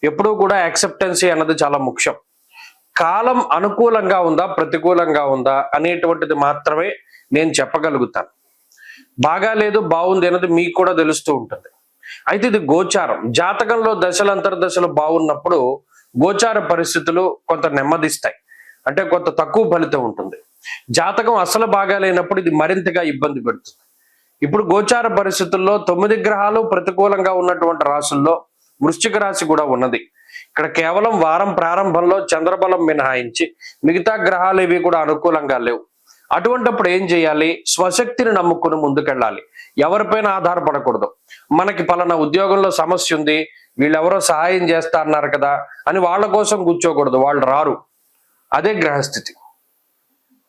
ఎప్పుడూ కూడా యాక్సెప్టెన్సీ అన్నది చాలా ముఖ్యం. కాలం అనుకూలంగా ఉందా, ప్రతికూలంగా ఉందా అనేటువంటిది మాత్రమే నేను చెప్పగలుగుతాను. బాగా లేదు, బాగుంది అన్నది మీకు కూడా తెలుస్తూ ఉంటుంది. అయితే ఇది గోచారం. జాతకంలో దశలు అంతర్దశలు బాగున్నప్పుడు గోచార పరిస్థితులు కొంత నెమ్మదిస్తాయి, అంటే కొంత తక్కువ ఫలితం ఉంటుంది. జాతకం అసలు బాగా లేనప్పుడు ఇది మరింతగా ఇబ్బంది పెడుతుంది. ఇప్పుడు గోచార పరిస్థితుల్లో 9 గ్రహాలు ప్రతికూలంగా ఉన్నటువంటి రాశుల్లో వృశ్చిక రాశి కూడా ఉన్నది. ఇక్కడ కేవలం వారం ప్రారంభంలో చంద్రబలం మినహాయించి మిగతా గ్రహాలు ఇవి కూడా అనుకూలంగా లేవు. అటువంటిప్పుడు ఏం చేయాలి? స్వశక్తిని నమ్ముకుని ముందుకెళ్ళాలి. ఎవరిపైన ఆధారపడకూడదు. మనకి పలానా ఉద్యోగంలో సమస్య ఉంది, వీళ్ళెవరో సహాయం చేస్తా అన్నారు కదా అని వాళ్ళ కోసం కూర్చోకూడదు. వాళ్ళు రారు. అదే గ్రహస్థితి.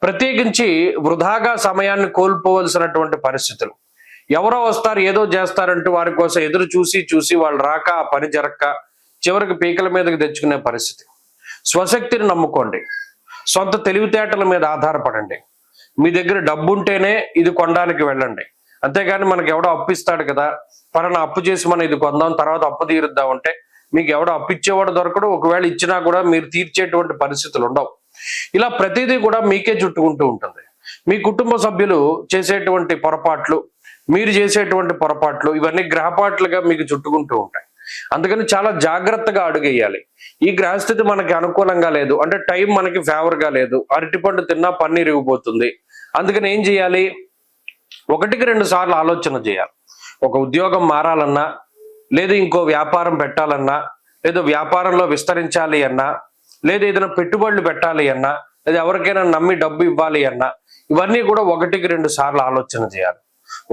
ప్రత్యేకించి వృధాగా సమయాన్ని కోల్పోవలసినటువంటి పరిస్థితులు. ఎవరో వస్తారు, ఏదో చేస్తారంటూ వారి కోసం ఎదురు చూసి వాళ్ళు రాక, ఆ పని జరక్క చివరికి పీకల మీదకి తెచ్చుకునే పరిస్థితి. స్వశక్తిని నమ్ముకోండి. సొంత తెలివితేటల మీద ఆధారపడండి. మీ దగ్గర డబ్బు ఉంటేనే ఇది కొనడానికి వెళ్ళండి. అంతేగాని మనకి ఎవడో అప్పు ఇస్తాడు కదా, పలానా అప్పు చేసి మనం ఇది కొందాం, తర్వాత అప్పు తీరుద్దాం అంటే మీకు ఎవడో అప్పు ఇచ్చేవాడు దొరకడు. ఒకవేళ ఇచ్చినా కూడా మీరు తీర్చేటువంటి పరిస్థితులు ఉండవు. ఇలా ప్రతిదీ కూడా మీకే చుట్టుకుంటూ ఉంటుంది. మీ కుటుంబ సభ్యులు చేసేటువంటి పొరపాట్లు, మీరు చేసేటువంటి పొరపాట్లు, ఇవన్నీ గ్రహపాట్లుగా మీకు చుట్టుకుంటూ ఉంటాయి. అందుకని చాలా జాగ్రత్తగా అడుగేయాలి. ఈ గ్రహస్థితి మనకి అనుకూలంగా లేదు అంటే టైం మనకి ఫేవర్ గా లేదు, అరటిపండు తిన్నా పన్నీర్ ఇవ్వబోతుంది. అందుకని ఏం చేయాలి? 1-2 సార్లు ఆలోచన చేయాలి. ఒక ఉద్యోగం మారాలన్నా, లేదు ఇంకో వ్యాపారం పెట్టాలన్నా, లేదా వ్యాపారంలో విస్తరించాలి అన్నా, లేదా ఏదైనా పెట్టుబడులు పెట్టాలి అన్నా, లేదా ఎవరికైనా నమ్మి డబ్బు ఇవ్వాలి అన్నా, ఇవన్నీ కూడా 1-2 సార్లు ఆలోచన చేయాలి.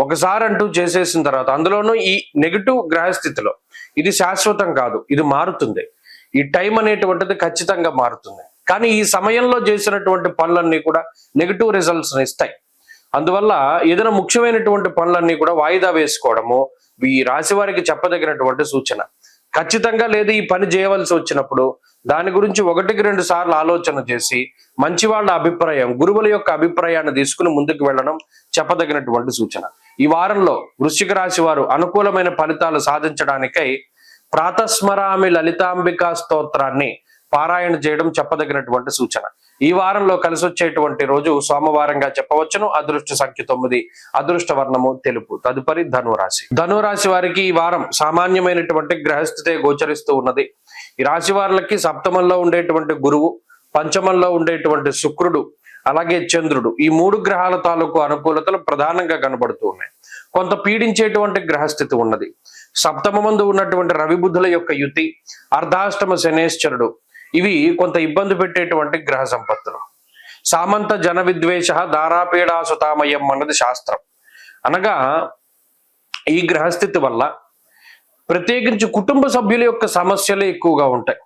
ఒకసారి అంటూ చేసేసిన తర్వాత, అందులోనూ ఈ నెగిటివ్ గ్రహస్థితిలో ఇది శాశ్వతం కాదు, ఇది మారుతుంది. ఈ టైం అనేటువంటిది ఖచ్చితంగా మారుతుంది. కానీ ఈ సమయంలో చేసినటువంటి పనులన్నీ కూడా నెగిటివ్ రిజల్ట్స్ ఇస్తాయి. అందువల్ల ఏదైనా ముఖ్యమైనటువంటి పనులన్నీ కూడా వాయిదా వేసుకోవడము ఈ రాశి వారికి చెప్పదగినటువంటి సూచన. ఖచ్చితంగా లేదు ఈ పని చేయవలసి వచ్చినప్పుడు దాని గురించి 1-2 సార్లు ఆలోచన చేసి మంచి వాళ్ళ అభిప్రాయం, గురువుల యొక్క అభిప్రాయాన్ని తీసుకుని ముందుకు వెళ్ళడం చెప్పదగినటువంటి సూచన. ఈ వారంలో వృశ్చిక రాశి వారు అనుకూలమైన ఫలితాలు సాధించడానికై ప్రాతస్మరామి లలితాంబికా స్తోత్రాన్ని పారాయణ చేయడం చెప్పదగినటువంటి సూచన. ఈ వారంలో కలిసి వచ్చేటువంటి రోజు సోమవారంగా చెప్పవచ్చును. అదృష్ట సంఖ్య 9, అదృష్ట వర్ణము తెలుపు. తదుపరి ధనురాశి. ధనురాశి వారికి ఈ వారం సామాన్యమైనటువంటి గ్రహస్థితే గోచరిస్తూ ఉన్నది. ఈ రాశి వారికి సప్తమంలో ఉండేటువంటి గురువు, పంచమంలో ఉండేటువంటి శుక్రుడు, అలాగే చంద్రుడు, ఈ 3 గ్రహాల తాలూకు అనుకూలతలు ప్రధానంగా కనబడుతూ ఉన్నాయి. కొంత పీడించేటువంటి గ్రహస్థితి ఉన్నది. సప్తమందు ఉన్నటువంటి రవి బుధుల యొక్క యుతి, అర్ధాష్టమ శనేశ్వరుడు, ఇవి కొంత ఇబ్బంది పెట్టేటువంటి గ్రహ సంపత్తులు. సామంత జన విద్వేష దారాపీడాసుతామయం అన్నది శాస్త్రం. అనగా ఈ గ్రహస్థితి వల్ల ప్రత్యేకించి కుటుంబ సభ్యుల యొక్క సమస్యలు ఎక్కువగా ఉంటాయి.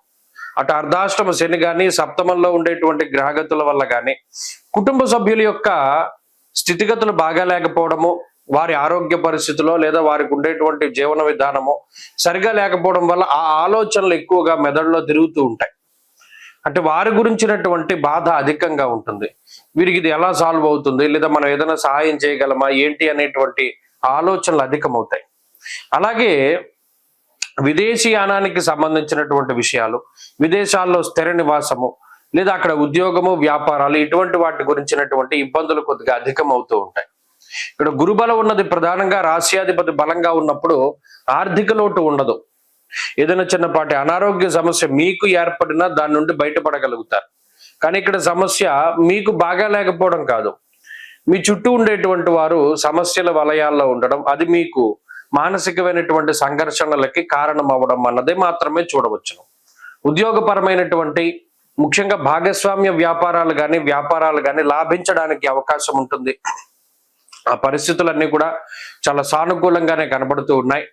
అటు అర్ధాష్టమ శని కానీ, సప్తమంలో ఉండేటువంటి గ్రహగతుల వల్ల కానీ కుటుంబ సభ్యుల యొక్క స్థితిగతులు బాగా లేకపోవడము, వారి ఆరోగ్య పరిస్థితిలో లేదా వారికి ఉండేటువంటి జీవన విధానము సరిగా లేకపోవడం వల్ల ఆ ఆలోచనలు ఎక్కువగా మెదడులో తిరుగుతూ ఉంటాయి. అంటే వారి గురించినటువంటి బాధ అధికంగా ఉంటుంది. వీరికి ఇది ఎలా సాల్వ్ అవుతుంది, లేదా మనం ఏదైనా సహాయం చేయగలమా ఏంటి అనేటువంటి ఆలోచనలు అధికమవుతాయి. అలాగే విదేశీయానానికి సంబంధించినటువంటి విషయాలు, విదేశాల్లో స్థిర నివాసము లేదా అక్కడ ఉద్యోగము, వ్యాపారాలు, ఇటువంటి వాటి గురించినటువంటి ఇబ్బందులు కొద్దిగా అధికం అవుతూ ఉంటాయి. ఇక్కడ గురుబలం ఉన్నది ప్రధానంగా రాశ్యాధిపతి బలంగా ఉన్నప్పుడు ఆర్థిక లోటు ఉండదు. ఏదైనా చిన్నపాటి అనారోగ్య సమస్య మీకు ఏర్పడినా దాని నుండి బయటపడగలుగుతారు. కానీ ఇక్కడ సమస్య మీకు బాగా లేకపోవడం కాదు, మీ చుట్టూ ఉండేటువంటి వారు సమస్యల వలయాల్లో ఉండడం, అది మీకు మానసికమైనటువంటి సంఘర్షణలకి కారణం అవ్వడం అన్నదే మాత్రమే చూడవచ్చును. ఉద్యోగపరమైనటువంటి ముఖ్యంగా భాగస్వామ్య వ్యాపారాలు కానీ లాభించడానికి అవకాశం ఉంటుంది. ఆ పరిస్థితులన్నీ కూడా చాలా సానుకూలంగానే కనబడుతూ ఉన్నాయి.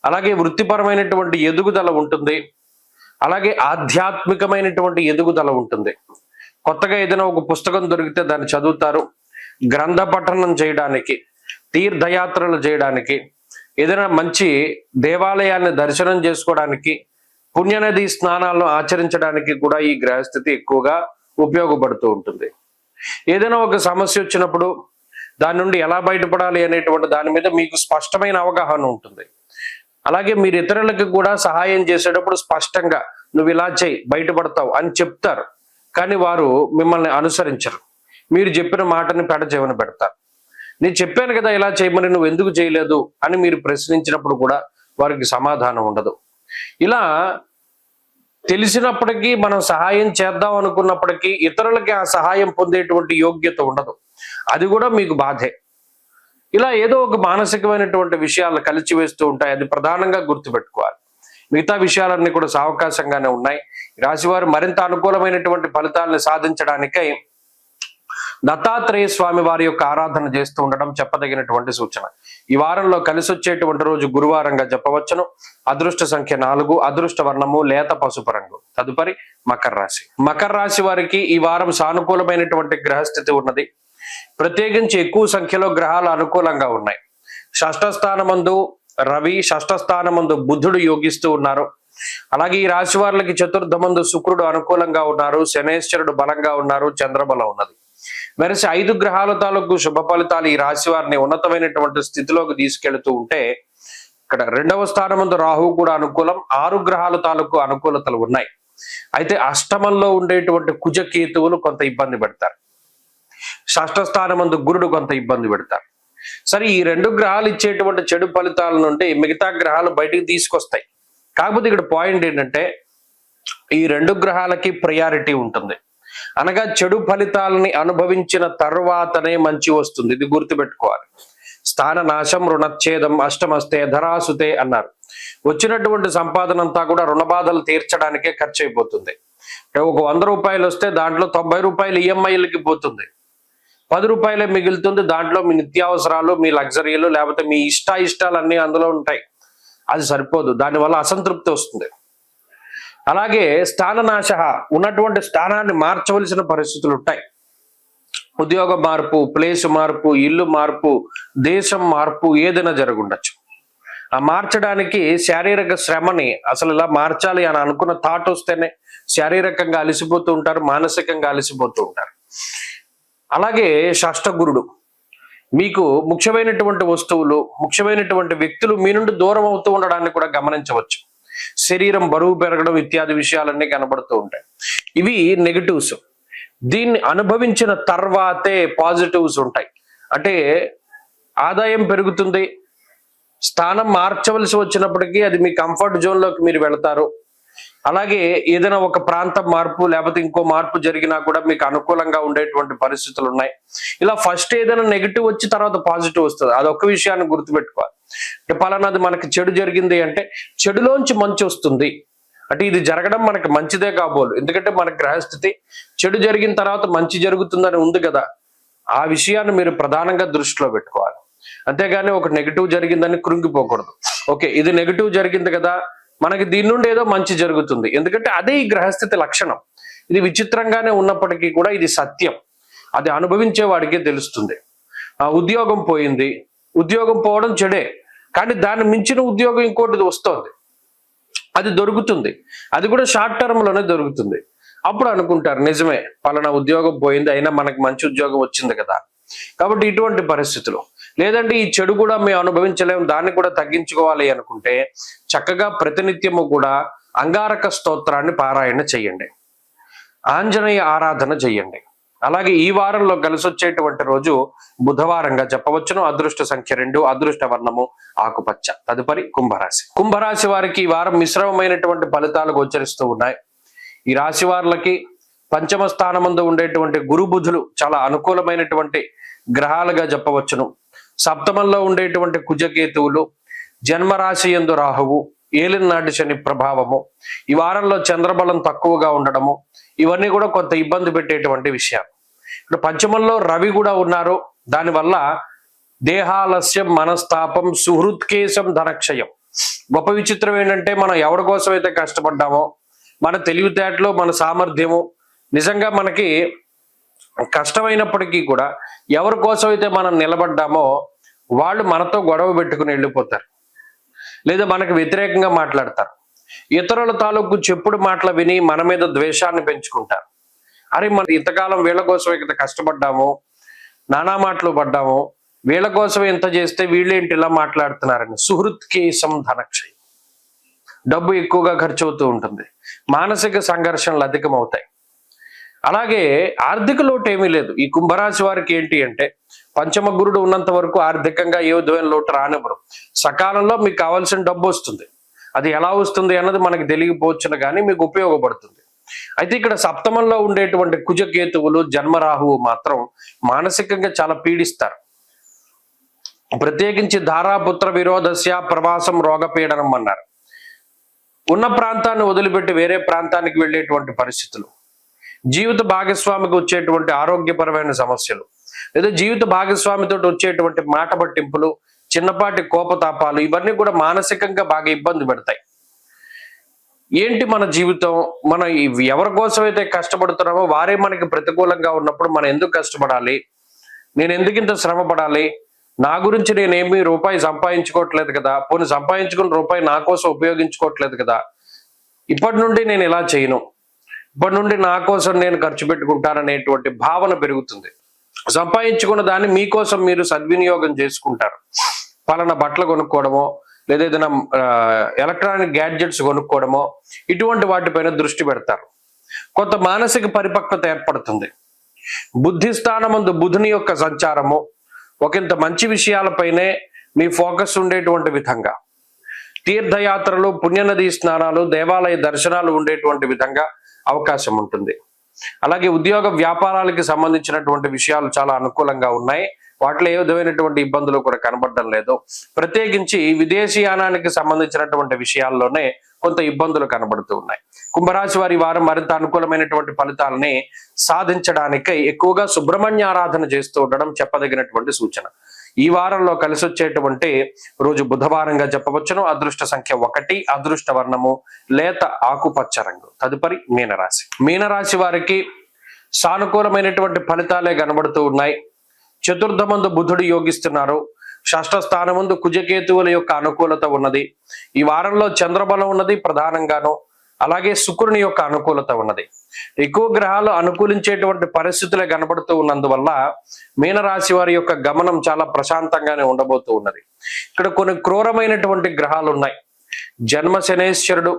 అలాగే వృత్తిపరమైనటువంటి ఎదుగుదల ఉంటుంది. అలాగే ఆధ్యాత్మికమైనటువంటి ఎదుగుదల ఉంటుంది. కొత్తగా ఏదైనా ఒక పుస్తకం దొరికితే దాన్ని చదువుతారు. గ్రంథ పఠనం చేయడానికి, తీర్థయాత్రలు చేయడానికి, ఏదైనా మంచి దేవాలయాన్ని దర్శనం చేసుకోవడానికి, పుణ్యనది స్నానాలను ఆచరించడానికి కూడా ఈ గ్రహస్థితి ఎక్కువగా ఉపయోగపడుతూ ఉంటుంది. ఏదైనా ఒక సమస్య వచ్చినప్పుడు దాని నుండి ఎలా బయటపడాలి అనేటువంటి దాని మీద మీకు స్పష్టమైన అవగాహన ఉంటుంది. అలాగే మీరు ఇతరులకు కూడా సహాయం చేసేటప్పుడు స్పష్టంగా నువ్వు ఇలా చేయి బయటపడతావు అని చెప్తారు. కానీ వారు మిమ్మల్ని అనుసరించరు. మీరు చెప్పిన మాటని పెడచెవిన పెడతారు. నేను చెప్పాను కదా ఇలా చేయమని, నువ్వు ఎందుకు చేయలేదు అని మీరు ప్రశ్నించినప్పుడు కూడా వారికి సమాధానం ఉండదు. ఇలా తెలిసినప్పటికీ మనం సహాయం చేద్దాం అనుకున్నప్పటికీ ఇతరులకి ఆ సహాయం పొందేటువంటి యోగ్యత ఉండదు. అది కూడా మీకు బాధే. ఇలా ఏదో ఒక మానసికమైనటువంటి విషయాలు కలిసివేస్తూ ఉంటాయి. అది ప్రధానంగా గుర్తుపెట్టుకోవాలి. మిగతా విషయాలన్నీ కూడా సావకాశంగానే ఉన్నాయి. రాశివారు మరింత అనుకూలమైనటువంటి ఫలితాలను సాధించడానికై దత్తాత్రేయ స్వామి వారి యొక్క ఆరాధన చేస్తూ ఉండడం చెప్పదగినటువంటి సూచన. ఈ వారంలో కలిసి వచ్చేటువంటి రోజు గురువారంగా చెప్పవచ్చును. అదృష్ట సంఖ్య 4, అదృష్ట వర్ణము లేత పసుపు రంగు. తదుపరి మకర రాశి. మకర రాశి వారికి ఈ వారం సానుకూలమైనటువంటి గ్రహస్థితి ఉన్నది. ప్రత్యేకించి ఎక్కువ సంఖ్యలో గ్రహాలు అనుకూలంగా ఉన్నాయి. షష్ఠ స్థానమందు రవి, షష్ఠ స్థానమందు బుధుడు యోగిస్తూ ఉన్నారు. అలాగే ఈ రాశి వారికి చతుర్థమందు శుక్రుడు అనుకూలంగా ఉన్నారు. శనేశ్వరుడు బలంగా ఉన్నారు. చంద్రబలం ఉన్నది. వెరసి 5 గ్రహాల తాలూకు శుభ ఫలితాలు ఈ రాశి వారిని ఉన్నతమైనటువంటి స్థితిలోకి తీసుకెళ్తూ ఉంటే, ఇక్కడ 2వ స్థానమందు రాహువు కూడా అనుకూలం. 6 గ్రహాల తాలూకు అనుకూలతలు ఉన్నాయి. అయితే అష్టమంలో ఉండేటువంటి కుజకేతువులు కొంత ఇబ్బంది పెడతారు. షష్ఠ స్థానమందు గురుడు కొంత ఇబ్బంది పెడతారు. సరే, ఈ 2 గ్రహాలు ఇచ్చేటువంటి చెడు ఫలితాల నుండి మిగతా గ్రహాలు బయటికి తీసుకొస్తాయి. కాకపోతే ఇక్కడ పాయింట్ ఏంటంటే, ఈ 2 గ్రహాలకి ప్రయారిటీ ఉంటుంది. అనగా చెడు ఫలితాలని అనుభవించిన తర్వాతనే మంచి వస్తుంది. ఇది గుర్తుపెట్టుకోవాలి. స్థాన నాశం రుణచ్ఛేదం అష్టమస్తే ధరాసుతే అన్నారు. వచ్చినటువంటి సంపాదన అంతా కూడా రుణబాధలు తీర్చడానికే ఖర్చు అయిపోతుంది. ఒక 100 రూపాయలు వస్తే దాంట్లో 90 రూపాయలు ఈఎంఐలకి పోతుంది. 10 రూపాయలే మిగులుతుంది. దాంట్లో మీ నిత్యావసరాలు, మీ లగ్జరీలు, లేకపోతే మీ ఇష్టాలన్నీ అందులో ఉంటాయి. అది సరిపోదు. దానివల్ల అసంతృప్తి వస్తుంది. అలాగే స్థాననాశ, ఉన్నటువంటి స్థానాన్ని మార్చవలసిన పరిస్థితులు ఉంటాయి. ఉద్యోగ మార్పు, ప్లేస్ మార్పు, ఇల్లు మార్పు, దేశం మార్పు ఏదైనా జరుగుండొచ్చు. ఆ మార్చడానికి శారీరక శ్రమని, అసలు ఇలా మార్చాలి అని అనుకున్న థాట్ వస్తేనే శారీరకంగా అలసిపోతూ ఉంటారు, మానసికంగా అలసిపోతూ ఉంటారు. అలాగే షష్ఠగురుడు, మీకు ముఖ్యమైనటువంటి వస్తువులు, ముఖ్యమైనటువంటి వ్యక్తులు మీ నుండి దూరం అవుతూ ఉండడాన్ని కూడా గమనించవచ్చు. శరీరం బరువు పెరగడం ఇత్యాది విషయాలన్నీ కనబడుతూ ఉంటాయి. ఇవి నెగటివ్స్. దీన్ని అనుభవించిన తర్వాతే పాజిటివ్స్ ఉంటాయి. అంటే ఆదాయం పెరుగుతుంది, స్థానం మార్చవలసి వచ్చినప్పటికీ అది మీ కంఫర్ట్ జోన్ లోకి మీరు వెళతారు. అలాగే ఏదైనా ఒక ప్రాంతం మార్పు లేకపోతే ఇంకో మార్పు జరిగినా కూడా మీకు అనుకూలంగా ఉండేటువంటి పరిస్థితులు ఉన్నాయి. ఇలా ఫస్ట్ ఏదైనా నెగిటివ్ వచ్చి తర్వాత పాజిటివ్ వస్తుంది. అదొక విషయాన్ని గుర్తుపెట్టుకోవాలి. అంటే పలానాది మనకి చెడు జరిగింది అంటే చెడులోంచి మంచి వస్తుంది. అంటే ఇది జరగడం మనకి మంచిదే కాబోలు. ఎందుకంటే మన గ్రహస్థితి చెడు జరిగిన తర్వాత మంచి జరుగుతుందని ఉంది కదా. ఆ విషయాన్ని మీరు ప్రధానంగా దృష్టిలో పెట్టుకోవాలి. అంతేగాని ఒక నెగిటివ్ జరిగిందని కృంగిపోకూడదు. ఓకే, ఇది నెగిటివ్ జరిగింది కదా, మనకి దీని నుండి ఏదో మంచి జరుగుతుంది. ఎందుకంటే అదే ఈ గ్రహస్థితి లక్షణం. ఇది విచిత్రంగానే ఉన్నప్పటికీ కూడా ఇది సత్యం. అది అనుభవించే వాడికే తెలుస్తుంది. ఆ ఉద్యోగం పోయింది, ఉద్యోగం పోవడం చెడే, కానీ దాన్ని మించిన ఉద్యోగం ఇంకోటి వస్తుంది, అది దొరుకుతుంది. అది కూడా షార్ట్ టర్మ్ లోనే దొరుకుతుంది. అప్పుడు అనుకుంటారు నిజమే పలానా ఉద్యోగం పోయింది, అయినా మనకి మంచి ఉద్యోగం వచ్చింది కదా. కాబట్టి ఇటువంటి పరిస్థితులు, లేదంటే ఈ చెడు కూడా మేము అనుభవించలేము, దాన్ని కూడా తగ్గించుకోవాలి అనుకుంటే చక్కగా ప్రతినిత్యము కూడా అంగారక స్తోత్రాన్ని పారాయణ చెయ్యండి, ఆంజనేయ ఆరాధన చెయ్యండి. అలాగే ఈ వారంలో కలిసి వచ్చేటువంటి రోజు బుధవారంగా చెప్పవచ్చును. అదృష్ట సంఖ్య 2, అదృష్ట వర్ణము ఆకుపచ్చ. తదుపరి కుంభరాశి. కుంభరాశి వారికి ఈ వారం మిశ్రమమైనటువంటి ఫలితాలు గోచరిస్తూ ఉన్నాయి. ఈ రాశి వారులకి పంచమ స్థానమందు ఉండేటువంటి గురు బుధులు చాలా అనుకూలమైనటువంటి గ్రహాలుగా చెప్పవచ్చును. సప్తమంలో ఉండేటువంటి కుజకేతువులు, జన్మరాశి యందు రాహువు, ఏలినాటి శని ప్రభావము, ఈ వారంలో చంద్రబలం తక్కువగా ఉండడము, ఇవన్నీ కూడా కొంత ఇబ్బంది పెట్టేటువంటి విషయాలు. ఇప్పుడు పంచమంలో రవి కూడా ఉన్నారు. దానివల్ల దేహాలస్యం, మనస్తాపం, సుహృత్కేశం, ధనక్షయం. గొప్ప విచిత్రం ఏంటంటే మనం ఎవరి కోసం అయితే కష్టపడ్డామో, మన తెలివితేటలు, మన సామర్థ్యము నిజంగా మనకి కష్టమైనప్పటికీ కూడా ఎవరి కోసం అయితే మనం నిలబడ్డామో వాళ్ళు మనతో గొడవ పెట్టుకుని వెళ్ళిపోతారు, లేదా మనకు వ్యతిరేకంగా మాట్లాడతారు. ఇతరుల తాలూకు చెప్పుడు మాటలు విని మన మీద ద్వేషాన్ని పెంచుకుంటారు. అరే మనం ఇంతకాలం వీళ్ళ కోసం ఇంత కష్టపడ్డాము, నానా మాటలు పడ్డాము, వీళ్ళ కోసం ఇంత చేస్తే వీళ్ళేంటి ఇలా మాట్లాడుతున్నారని సుహృత్కేశం, ధనక్షయం. డబ్బు ఎక్కువగా ఖర్చు అవుతూ ఉంటుంది, మానసిక సంఘర్షణలు అధికమవుతాయి. అలాగే ఆర్థిక లోటు ఏమీ లేదు. ఈ కుంభరాశి వారికి ఏంటి అంటే పంచమ గురుడు ఉన్నంత వరకు ఆర్థికంగా ఏ విధమైన లోటు రానివ్వరు. సకాలంలో మీకు కావాల్సిన డబ్బు వస్తుంది. అది ఎలా వస్తుంది అన్నది మనకి తెలియకపోవచ్చును, కానీ మీకు ఉపయోగపడుతుంది. అయితే ఇక్కడ సప్తమంలో ఉండేటువంటి కుజకేతువులు, జన్మరాహువు మాత్రం మానసికంగా చాలా పీడిస్తారు. ప్రత్యేకించి ధారాపుత్ర విరోధస్య ప్రవాసం రోగపీడనం అన్నారు. ఉన్న ప్రాంతాన్ని వదిలిపెట్టి వేరే ప్రాంతానికి వెళ్ళేటువంటి పరిస్థితులు, జీవిత భాగస్వామికి వచ్చేటువంటి ఆరోగ్యపరమైన సమస్యలు, లేదా జీవిత భాగస్వామితో వచ్చేటువంటి మాట పట్టింపులు, చిన్నపాటి కోపతాపాలు, ఇవన్నీ కూడా మానసికంగా బాగా ఇబ్బంది పెడతాయి. ఏంటి మన జీవితం, మనం ఎవరి కోసం అయితే కష్టపడుతున్నామో వారే మనకి ప్రతికూలంగా ఉన్నప్పుడు మనం ఎందుకు కష్టపడాలి, నేను ఎందుకు ఇంత శ్రమ పడాలి, నా గురించి నేనేమి రూపాయి సంపాదించుకోవట్లేదు కదా, పోనీ సంపాదించుకున్న రూపాయి నా కోసం ఉపయోగించుకోవట్లేదు కదా, ఇప్పటి నుండి నేను ఇలా చేయను, ఇప్పటి నుండి నా కోసం నేను ఖర్చు పెట్టుకుంటాననేటువంటి భావన పెరుగుతుంది. సంపాదించుకున్న దాన్ని మీకోసం మీరు సద్వినియోగం చేసుకుంటారు. పలానా బట్టలు కొనుక్కోవడమో, లేదా ఏదైనా ఎలక్ట్రానిక్ గ్యాడ్జెట్స్ కొనుక్కోవడమో, ఇటువంటి వాటిపైన దృష్టి పెడతారు. కొంత మానసిక పరిపక్వత ఏర్పడుతుంది. బుద్ధి స్థానమందు బుధుని యొక్క సంచారము ఒకంత మంచి విషయాలపైనే మీ ఫోకస్ ఉండేటువంటి విధంగా, తీర్థయాత్రలు, పుణ్యనదీ స్నానాలు, దేవాలయ దర్శనాలు ఉండేటువంటి విధంగా అవకాశం ఉంటుంది. అలాగే ఉద్యోగ వ్యాపారాలకి సంబంధించినటువంటి విషయాలు చాలా అనుకూలంగా ఉన్నాయి. వాటిలో ఏ విధమైనటువంటి ఇబ్బందులు కూడా కనబడడం లేదు. ప్రత్యేకించి విదేశీయానానికి సంబంధించినటువంటి విషయాల్లోనే కొంత ఇబ్బందులు కనబడుతూ ఉన్నాయి. కుంభరాశి వారి వారం మరింత అనుకూలమైనటువంటి ఫలితాలని సాధించడానికై ఎక్కువగా సుబ్రహ్మణ్య ఆరాధన చేస్తూ ఉండడం చెప్పదగినటువంటి సూచన. ఈ వారంలో కలిసి వచ్చేటువంటి రోజు బుధవారంగా చెప్పవచ్చును. అదృష్ట సంఖ్య 1, అదృష్ట వర్ణము లేత ఆకుపచ్చ రంగు. తదుపరి మీనరాశి. మీనరాశి వారికి సానుకూలమైనటువంటి ఫలితాలే కనబడుతూ ఉన్నాయి. చతుర్థమందు బుధుడు యోగిస్తున్నారు. షష్ఠ స్థానమందు కుజకేతువుల యొక్క అనుకూలత ఉన్నది. ఈ వారంలో చంద్రబలం ఉన్నది ప్రధానంగాను. అలాగే శుక్రుని యొక్క అనుకూలత ఉన్నది. ఎక్కువ గ్రహాలు అనుకూలించేటువంటి పరిస్థితులే కనబడుతూ ఉన్నందువల్ల మీనరాశి వారి యొక్క గమనం చాలా ప్రశాంతంగానే ఉండబోతూ ఉన్నది. ఇక్కడ కొన్ని క్రూరమైనటువంటి గ్రహాలు ఉన్నాయి. జన్మ శనేశ్వరుడు,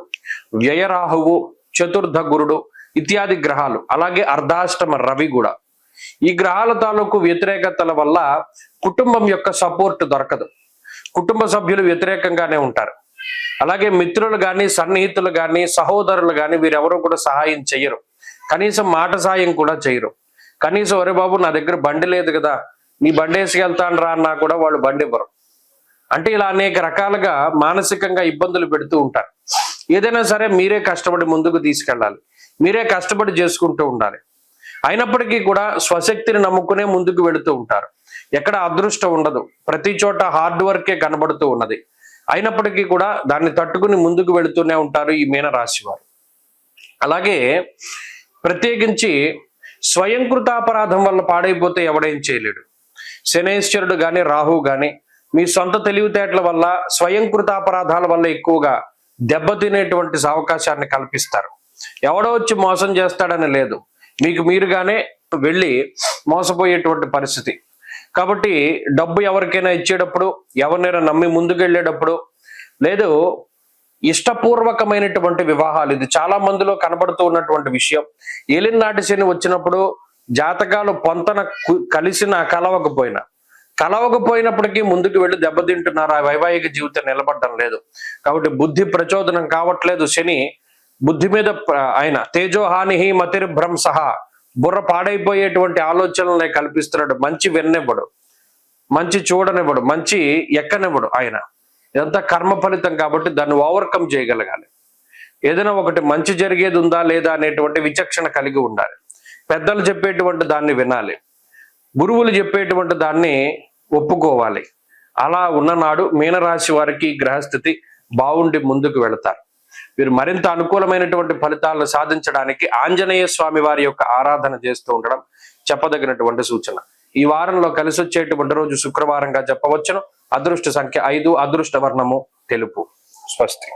వ్యయరాహువు, చతుర్థ గురుడు ఇత్యాది గ్రహాలు, అలాగే అర్ధాష్టమ రవి కూడా. ఈ గ్రహాల తాలూకు వ్యతిరేకతల వల్ల కుటుంబం యొక్క సపోర్ట్ దొరకదు. కుటుంబ సభ్యులు వ్యతిరేకంగానే ఉంటారు. అలాగే మిత్రులు కానీ, సన్నిహితులు కానీ, సహోదరులు కానీ వీరెవరూ కూడా సహాయం చెయ్యరు. కనీసం మాట సాయం కూడా చేయరు. కనీసం ఒరే బాబు నా దగ్గర బండి లేదు కదా, నీ బండి వేసుకెళ్తాను రా అన్నా కూడా వాళ్ళు బండి ఇవ్వరు. అంటే ఇలా అనేక రకాలుగా మానసికంగా ఇబ్బందులు పెడుతూ ఉంటారు. ఏదైనా సరే మీరే కష్టపడి ముందుకు తీసుకెళ్ళాలి, మీరే కష్టపడి చేసుకుంటూ ఉండాలి. అయినప్పటికీ కూడా స్వశక్తిని నమ్ముకునే ముందుకు వెళుతూ ఉంటారు. ఎక్కడ అదృష్టం ఉండదు, ప్రతి చోట హార్డ్ వర్కే కనబడుతూ ఉన్నది. అయినప్పటికీ కూడా దాన్ని తట్టుకుని ముందుకు వెళుతూనే ఉంటారు ఈ మీనరాశి వారు. అలాగే ప్రత్యేకించి స్వయంకృతాపరాధం వల్ల పాడైపోతే ఎవడేం చేయలేడు. శనేశ్వరుడు కానీ, రాహు కానీ మీ సొంత తెలివితేటల వల్ల, స్వయంకృతాపరాధాల వల్ల ఎక్కువగా దెబ్బతినేటువంటి అవకాశాన్ని కల్పిస్తారు. ఎవడో వచ్చి మోసం చేస్తాడని లేదు, మీకు మీరుగానే వెళ్ళి మోసపోయేటువంటి పరిస్థితి. కాబట్టి డబ్బు ఎవరికైనా ఇచ్చేటప్పుడు, ఎవరినైనా నమ్మి ముందుకు వెళ్ళేటప్పుడు, లేదు ఇష్టపూర్వకమైనటువంటి వివాహాలు, ఇది చాలా మందిలో కనబడుతూ ఉన్నటువంటి విషయం. ఏలినాటి శని వచ్చినప్పుడు జాతకాలు పొంతన కలిసిన కలవకపోయినప్పటికీ ముందుకు వెళ్ళి దెబ్బతింటున్నారు. ఆ వైవాహిక జీవితం నిలబడడం లేదు. కాబట్టి బుద్ధి ప్రచోదనం కావట్లేదు. శని బుద్ధి మీద ఆయన తేజోహాని మతిర్భ్రంశ, బుర్ర పాడైపోయేటువంటి ఆలోచనలనే కల్పిస్తున్నాడు. మంచి విన్ననివ్వడు, మంచి చూడనివ్వడు, మంచి ఎక్కనివ్వడు ఆయన. ఇదంతా కర్మ ఫలితం కాబట్టి దాన్ని ఓవర్కమ్ చేయగలగాలి. ఏదైనా ఒకటి మంచి జరిగేది ఉందా లేదా అనేటువంటి విచక్షణ కలిగి ఉండాలి. పెద్దలు చెప్పేటువంటి దాన్ని వినాలి, గురువులు చెప్పేటువంటి దాన్ని ఒప్పుకోవాలి. అలా ఉన్ననాడు మీనరాశి వారికి గ్రహస్థితి బాగుండి ముందుకు వెళతారు. వీరు మరింత అనుకూలమైనటువంటి ఫలితాలను సాధించడానికి ఆంజనేయ స్వామి వారి యొక్క ఆరాధన చేస్తూ ఉండడం చెప్పదగినటువంటి సూచన. ఈ వారంలో కలిసి వచ్చేటువంటి రోజు శుక్రవారంగా చెప్పవచ్చును. అదృష్ట సంఖ్య 5, అదృష్ట వర్ణము తెలుపు. స్వస్తి.